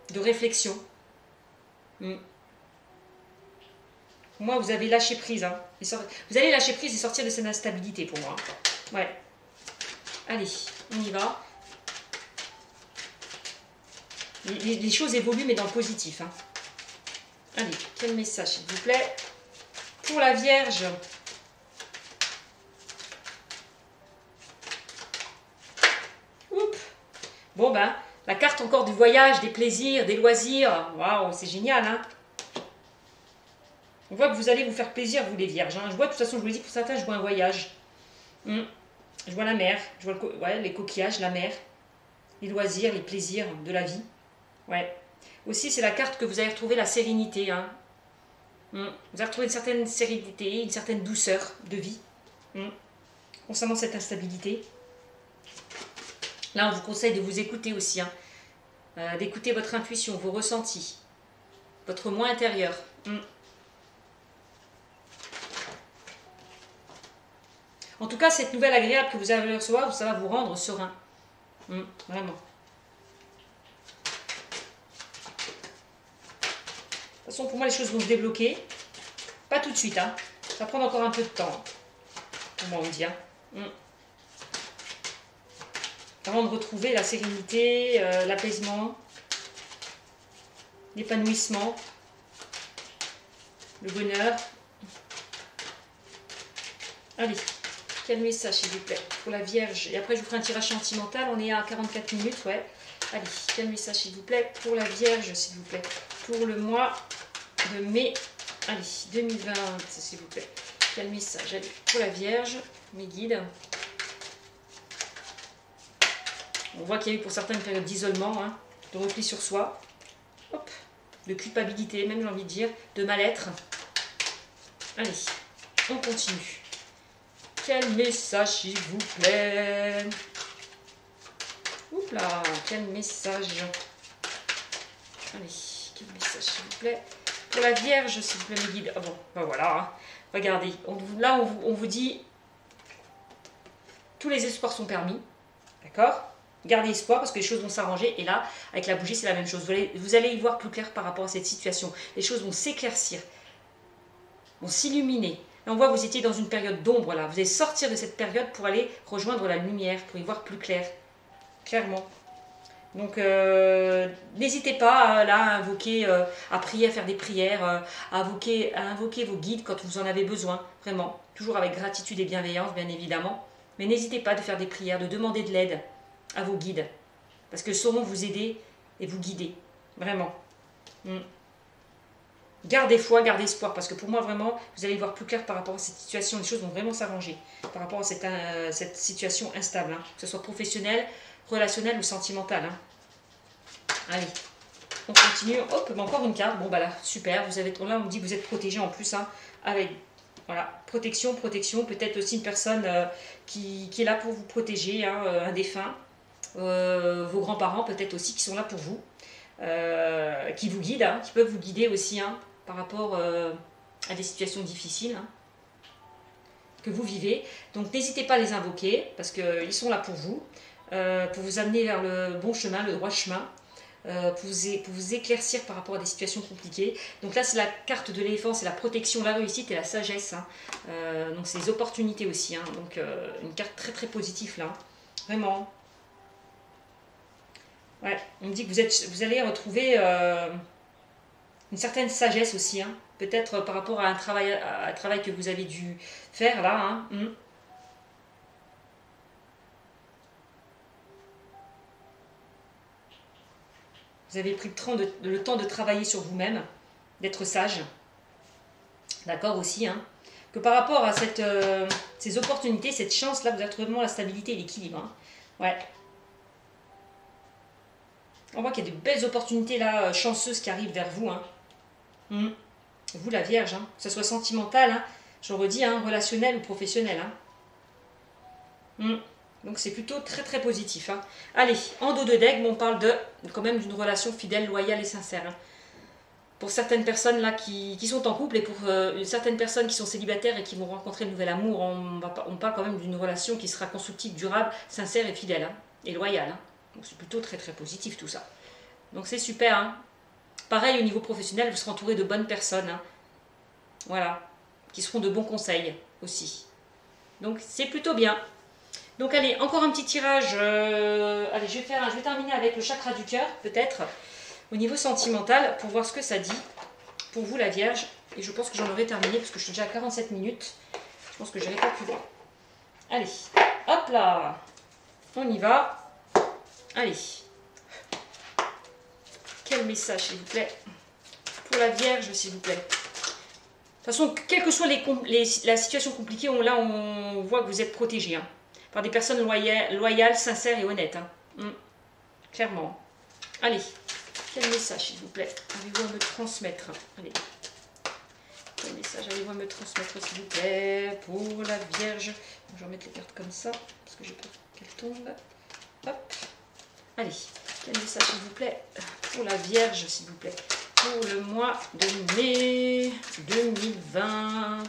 de réflexion. Moi, vous avez lâché prise. Hein. Vous allez lâcher prise et sortir de cette instabilité pour moi. Ouais. Allez, on y va. Les choses évoluent, mais dans le positif. Hein. Allez, quel message, s'il vous plaît? Pour la Vierge, bon ben, la carte encore du voyage, des plaisirs, des loisirs, waouh, c'est génial, hein. On voit que vous allez vous faire plaisir, vous les Vierges, hein. Je vois, de toute façon, je vous l'ai dit, pour certains, je vois un voyage. Je vois la mer, je vois les coquillages, la mer, les loisirs, les plaisirs de la vie. Ouais. Aussi, c'est la carte que vous allez retrouver la sérénité, hein. Vous allez retrouver une certaine sérénité, une certaine douceur de vie concernant cette instabilité. Là, on vous conseille de vous écouter aussi, hein. D'écouter votre intuition, vos ressentis, votre moi intérieur. En tout cas, cette nouvelle agréable que vous allez recevoir, ça va vous rendre serein. Vraiment. De toute façon, pour moi, les choses vont se débloquer. Pas tout de suite, hein. Ça va prendre encore un peu de temps. Pour moi, on dit. Hein. Avant de retrouver la sérénité, l'apaisement, l'épanouissement, le bonheur. Allez, quel message, s'il vous plaît, pour la Vierge. Et après, je vous ferai un tirage sentimental. On est à 44 minutes, ouais. Allez, quel message, s'il vous plaît, pour la Vierge, s'il vous plaît. Pour le mois de mai, allez, 2020, s'il vous plaît. Quel message, allez, pour la Vierge, mes guides. On voit qu'il y a eu pour certains une période d'isolement, hein, de repli sur soi, hop, de culpabilité, même j'ai envie de dire, de mal-être. Allez, on continue. Quel message, s'il vous plaît? Oups là, quel message? Allez, quel message, s'il vous plaît? Pour la Vierge, s'il vous plaît, mes guides. Ah bon, ben voilà, hein. Regardez, là on vous dit tous les espoirs sont permis. D'accord? Gardez espoir parce que les choses vont s'arranger. Et là, avec la bougie, c'est la même chose. Vous allez y voir plus clair par rapport à cette situation. Les choses vont s'éclaircir, vont s'illuminer. Là, on voit que vous étiez dans une période d'ombre. Là, vous allez sortir de cette période pour aller rejoindre la lumière, pour y voir plus clair. Clairement. Donc, n'hésitez pas là, à invoquer, à prier, à faire des prières, à invoquer vos guides quand vous en avez besoin. Vraiment. Toujours avec gratitude et bienveillance, bien évidemment. Mais n'hésitez pas de faire des prières, de demander de l'aide à vos guides. Parce qu'ils sauront vous aider et vous guider. Vraiment. Gardez foi, gardez espoir. Parce que pour moi, vraiment, vous allez voir plus clair par rapport à cette situation. Les choses vont vraiment s'arranger par rapport à cette situation instable. Hein. Que ce soit professionnel, relationnel ou sentimental. Hein. Allez, on continue. Hop, encore une carte. Bon, bah là, super. Là, on me dit que vous êtes protégé en plus. Hein, avec, voilà, protection. Peut-être aussi une personne qui est là pour vous protéger. Hein, un défunt. Vos grands-parents, peut-être aussi, qui sont là pour vous. Qui vous guident. Hein, qui peuvent vous guider aussi. Hein, par rapport à des situations difficiles. Hein, que vous vivez. Donc, n'hésitez pas à les invoquer. Parce qu'ils sont là pour vous. Pour vous amener vers le bon chemin, le droit chemin, pour vous éclaircir par rapport à des situations compliquées. Donc là, c'est la carte de l'éléphant, c'est la protection, la réussite et la sagesse. Hein. Donc c'est les opportunités aussi. Hein. Donc une carte très très positive là. Vraiment. Ouais, on me dit que vous allez retrouver une certaine sagesse aussi. Hein. Peut-être par rapport à un travail que vous avez dû faire là. Hein. Vous avez pris le temps de travailler sur vous-même, d'être sage. D'accord aussi, hein. Que par rapport à ces opportunités, cette chance-là, vous avez vraiment la stabilité et l'équilibre. Hein. Ouais. On voit qu'il y a de belles opportunités là, chanceuses qui arrivent vers vous. Hein. Vous, la Vierge, hein. Que ce soit sentimental, hein. Je redis, hein, relationnel ou professionnel. Hein. Donc c'est plutôt très très positif. Hein. Allez, en dos de deck, on parle quand même d'une relation fidèle, loyale et sincère. Hein. Pour certaines personnes là qui sont en couple et pour certaines personnes qui sont célibataires et qui vont rencontrer le nouvel amour, on parle quand même d'une relation qui sera constructive, durable, sincère et fidèle. Hein, et loyale. Hein. Donc c'est plutôt très très positif tout ça. Donc c'est super. Hein. Pareil au niveau professionnel, vous serez entouré de bonnes personnes. Hein. Voilà. Qui seront de bons conseils aussi. Donc c'est plutôt bien. Donc allez, encore un petit tirage. Allez, je vais terminer avec le chakra du cœur, peut-être, au niveau sentimental, pour voir ce que ça dit pour vous, la Vierge. Et je pense que j'en aurai terminé, parce que je suis déjà à 47 minutes. Je pense que je n'irai pas plus loin. Allez, hop là. On y va. Allez. Quel message, s'il vous plaît, pour la Vierge, s'il vous plaît. De toute façon, quelle que soit la situation compliquée, là, on voit que vous êtes protégé. Hein. Par des personnes loyales, sincères et honnêtes. Hein. Clairement. Allez, quel message, s'il vous plaît, avez-vous à me transmettre? Allez. Quel message avez-vous à me transmettre, s'il vous plaît, pour la Vierge? Je vais remettre les cartes comme ça, parce que j'ai peur qu'elles tombent. Hop. Allez, quel message, s'il vous plaît, pour la Vierge, s'il vous plaît, pour le mois de mai 2020.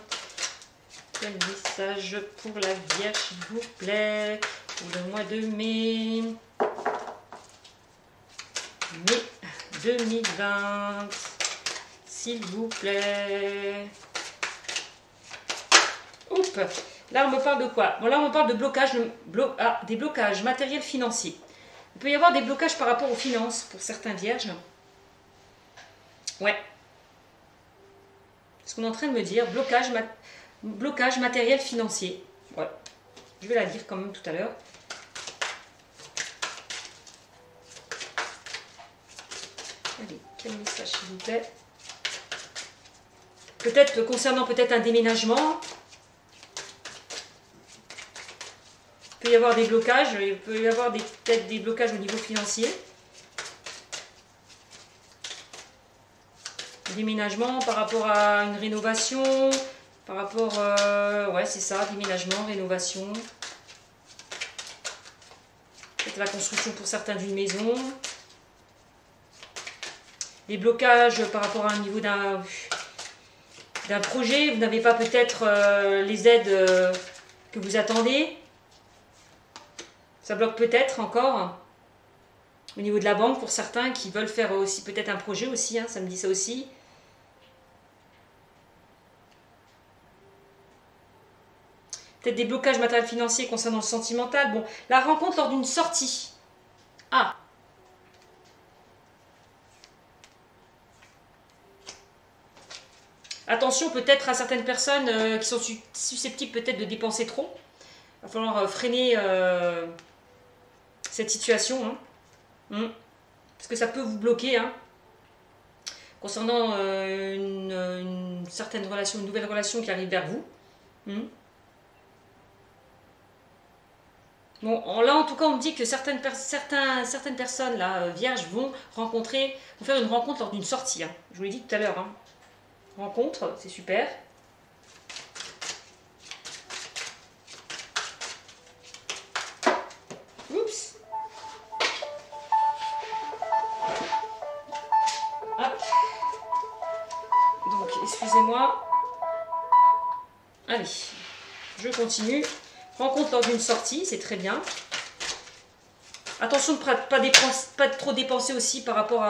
Quel message pour la Vierge, s'il vous plaît, pour le mois de mai 2020, s'il vous plaît. Oups, là on me parle de quoi? Bon, là on me parle de des blocages matériels financiers. Il peut y avoir des blocages par rapport aux finances pour certains Vierges. Ouais. Ce qu'on est en train de me dire, blocage matériel financier. Ouais. Je vais la dire quand même tout à l'heure. Allez, quel message, s'il vous plaît? Peut-être concernant un déménagement. Il peut y avoir des blocages. Il peut y avoir peut-être des blocages au niveau financier. Déménagement par rapport à une rénovation. Par rapport, ouais, c'est ça, déménagement, rénovation. Peut-être la construction pour certains d'une maison. Des blocages par rapport à un niveau d'un projet. Vous n'avez pas peut-être les aides que vous attendez. Ça bloque peut-être encore au niveau de la banque pour certains qui veulent faire aussi peut-être un projet aussi, hein, ça me dit ça aussi. Peut-être des blocages matériels financiers concernant le sentimental. Bon, la rencontre lors d'une sortie. Ah. Attention peut-être à certaines personnes qui sont susceptibles peut-être de dépenser trop. Il va falloir freiner cette situation. Hein. Parce que ça peut vous bloquer. Hein. Concernant une certaine relation, une nouvelle relation qui arrive vers vous. Bon, là en tout cas on me dit que certaines personnes là, vierges, vont faire une rencontre lors d'une sortie. Hein. Je vous l'ai dit tout à l'heure. Hein. Rencontre, c'est super. Oups. Hop. Donc, excusez-moi. Allez, je continue. Rencontre lors d'une sortie, c'est très bien. Attention de pas trop dépenser aussi par rapport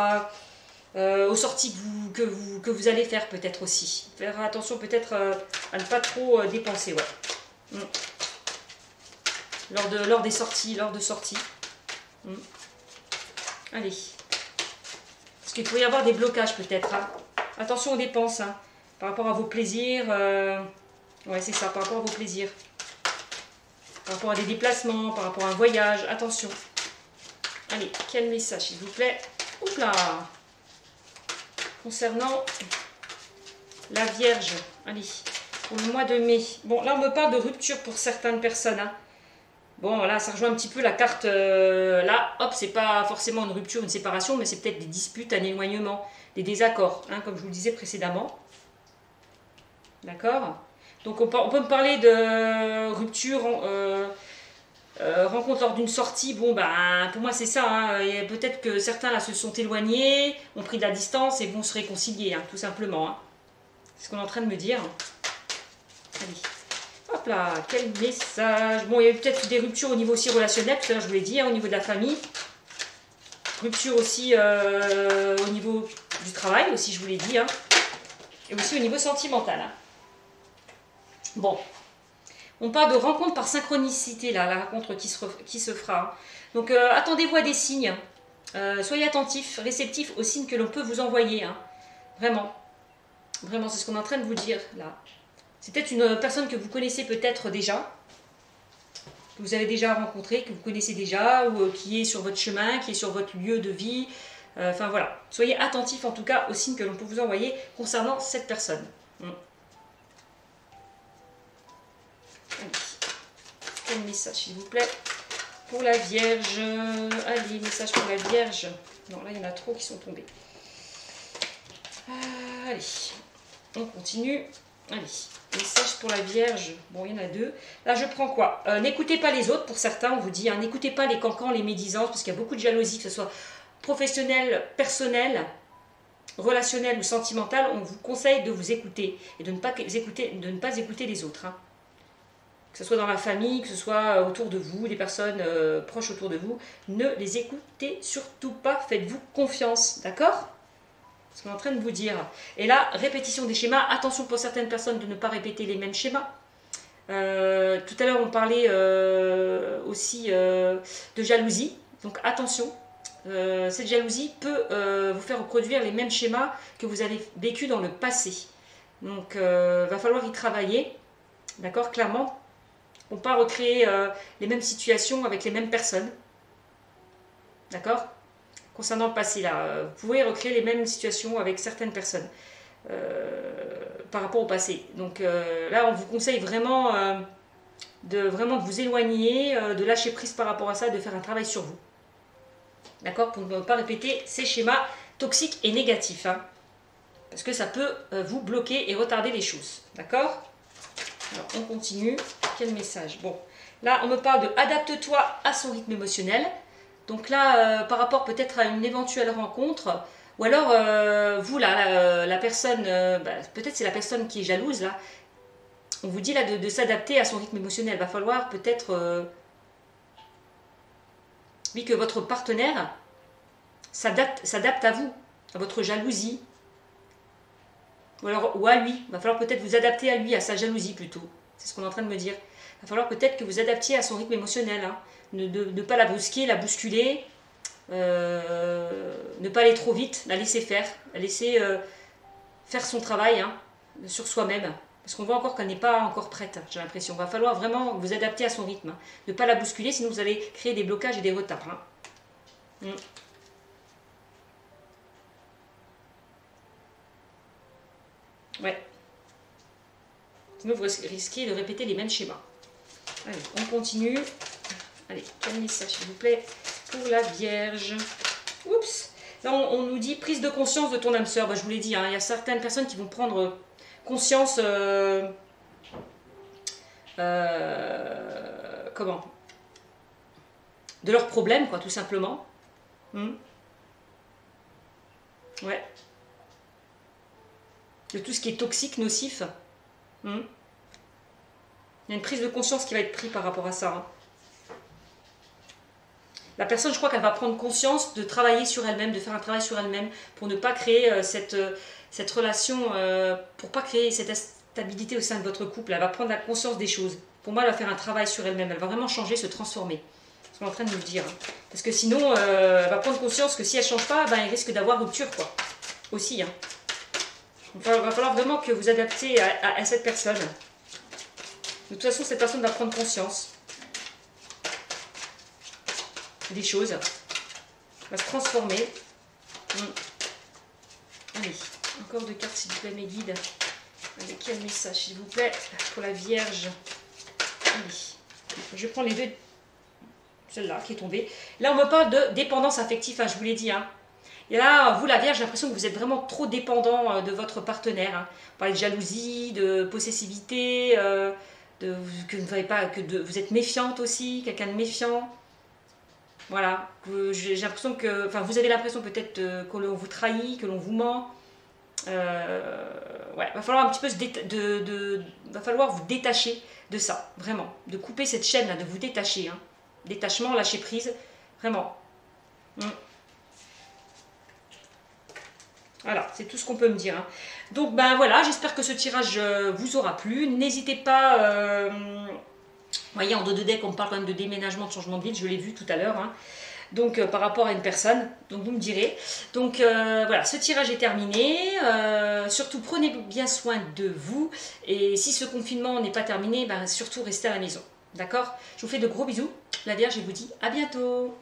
aux sorties que vous allez faire peut-être aussi. Faire attention peut-être à ne pas trop dépenser, ouais. Lors des sorties, Allez. Parce qu'il pourrait y avoir des blocages peut-être. Hein. Attention aux dépenses, hein. Par rapport à vos plaisirs. Ouais, c'est ça, par rapport à vos plaisirs. Par rapport à des déplacements, par rapport à un voyage, attention. Allez, quel message s'il vous plaît. Oups là. Concernant la Vierge, allez, pour le mois de mai. Bon, là on me parle de rupture pour certaines personnes. Hein. Bon, là ça rejoint un petit peu la carte, là, hop, c'est pas forcément une rupture, une séparation, mais c'est peut-être des disputes, un éloignement, des désaccords, hein, comme je vous le disais précédemment. D'accord ? Donc on peut me parler de rupture, rencontre lors d'une sortie. Bon, ben, pour moi c'est ça. Hein. Peut-être que certains là se sont éloignés, ont pris de la distance et vont se réconcilier, hein, tout simplement. Hein. C'est ce qu'on est en train de me dire. Allez. Hop là, quel message. Bon, il y a eu peut-être des ruptures au niveau aussi relationnel, tout à l'heure je vous l'ai dit, hein, au niveau de la famille. Rupture aussi au niveau du travail, aussi je vous l'ai dit. Hein. Et aussi au niveau sentimental. Hein. Bon, on parle de rencontre par synchronicité, là, la rencontre qui se fera. Donc, attendez-vous à des signes. Soyez attentifs, réceptifs aux signes que l'on peut vous envoyer. Hein. Vraiment. Vraiment, c'est ce qu'on est en train de vous dire, là. C'est peut-être une personne que vous connaissez peut-être déjà, que vous avez déjà rencontré, que vous connaissez déjà, ou qui est sur votre chemin, qui est sur votre lieu de vie. Enfin, voilà. Soyez attentifs, en tout cas, aux signes que l'on peut vous envoyer concernant cette personne. Quel message s'il vous plaît pour la Vierge. Allez, message pour la Vierge. Non, là il y en a trop qui sont tombés. Allez, on continue. Allez, message pour la Vierge. Bon, il y en a deux. Là, je prends quoi? N'écoutez pas les autres, pour certains, on vous dit. Hein, n'écoutez pas les cancans, les médisances, parce qu'il y a beaucoup de jalousie, que ce soit professionnelle, personnelle, relationnelle ou sentimentale. On vous conseille de vous écouter et de ne pas écouter les autres. Hein. Que ce soit dans la famille, que ce soit autour de vous, des personnes proches autour de vous, ne les écoutez surtout pas, faites-vous confiance, d'accord? C'est ce qu'on est en train de vous dire. Et là, répétition des schémas, attention pour certaines personnes de ne pas répéter les mêmes schémas. Tout à l'heure, on parlait aussi de jalousie, donc attention, cette jalousie peut vous faire reproduire les mêmes schémas que vous avez vécu dans le passé. Donc, va falloir y travailler, d'accord, clairement. On ne peut pas recréer les mêmes situations avec les mêmes personnes. D'accord? Concernant le passé, là, vous pouvez recréer les mêmes situations avec certaines personnes par rapport au passé. Donc là, on vous conseille vraiment de vous éloigner, de lâcher prise par rapport à ça, de faire un travail sur vous. D'accord? Pour ne pas répéter ces schémas toxiques et négatifs. Hein, parce que ça peut vous bloquer et retarder les choses. D'accord? Alors, on continue. Quel message? Bon, là, on me parle de adapte-toi à son rythme émotionnel. Donc là, par rapport peut-être à une éventuelle rencontre, ou alors, vous, là, la personne, peut-être c'est la personne qui est jalouse, là. On vous dit là de s'adapter à son rythme émotionnel. Il va falloir peut-être Oui, que votre partenaire s'adapte à vous, à votre jalousie. Ou à lui. Il va falloir peut-être vous adapter à lui, à sa jalousie plutôt. C'est ce qu'on est en train de me dire. Il va falloir peut-être que vous adaptiez à son rythme émotionnel. Hein. Ne pas la brusquer, la bousculer. Ne pas aller trop vite, la laisser faire. La laisser faire son travail hein, sur soi-même. Parce qu'on voit encore qu'elle n'est pas encore prête, j'ai l'impression. Il va falloir vraiment vous adapter à son rythme. Hein. Ne pas la bousculer, sinon vous allez créer des blocages et des retards. Hein. Ouais. Sinon, vous risquez de répéter les mêmes schémas. Allez, on continue. Allez, calmez ça, s'il vous plaît, pour la Vierge. Oups. Là, on nous dit prise de conscience de ton âme sœur. Bah, je vous l'ai dit, hein, il y a certaines personnes qui vont prendre conscience... comment de leurs problèmes, quoi, tout simplement. Ouais. De tout ce qui est toxique, nocif. Il y a une prise de conscience qui va être prise par rapport à ça. Hein. La personne, je crois qu'elle va prendre conscience de travailler sur elle-même, de faire un travail sur elle-même pour ne pas créer cette relation, pour pas créer cette instabilité au sein de votre couple. Elle va prendre la conscience des choses. Pour moi, elle va faire un travail sur elle-même. Elle va vraiment changer, se transformer. C'est ce qu'on est en train de nous dire. Hein. Parce que sinon, elle va prendre conscience que si elle ne change pas, ben, elle risque d'avoir rupture, quoi. Aussi, hein. Il va falloir vraiment que vous adaptez à cette personne. De toute façon, cette personne va prendre conscience des choses. Va se transformer. Allez, encore deux cartes, s'il vous plaît, mes guides. Allez, quel message, s'il vous plaît, pour la Vierge. Allez. Je prends les deux. Celle-là qui est tombée. Là, on me parle de dépendance affective, hein, je vous l'ai dit. Hein. Et là, vous, la Vierge, j'ai l'impression que vous êtes vraiment trop dépendant de votre partenaire. Hein. Vous parlez de jalousie, de possessivité, que vous êtes méfiante aussi, quelqu'un de méfiant. Voilà. J'ai l'impression que... Enfin, vous avez l'impression peut-être que l'on vous trahit, que l'on vous ment. Ouais, va falloir un petit peu va falloir vous détacher de ça, vraiment. De couper cette chaîne-là, de vous détacher. Hein. Détachement, lâcher prise, vraiment. Voilà, c'est tout ce qu'on peut me dire. Hein. Donc, ben voilà, j'espère que ce tirage vous aura plu. N'hésitez pas... vous voyez, en dos de deck, on parle quand même de déménagement, de changement de ville, je l'ai vu tout à l'heure. Hein. Donc, par rapport à une personne, donc vous me direz. Donc, voilà, ce tirage est terminé. Surtout, prenez bien soin de vous. Et si ce confinement n'est pas terminé, ben, surtout restez à la maison. D'accord? Je vous fais de gros bisous, la Vierge, et vous dis à bientôt.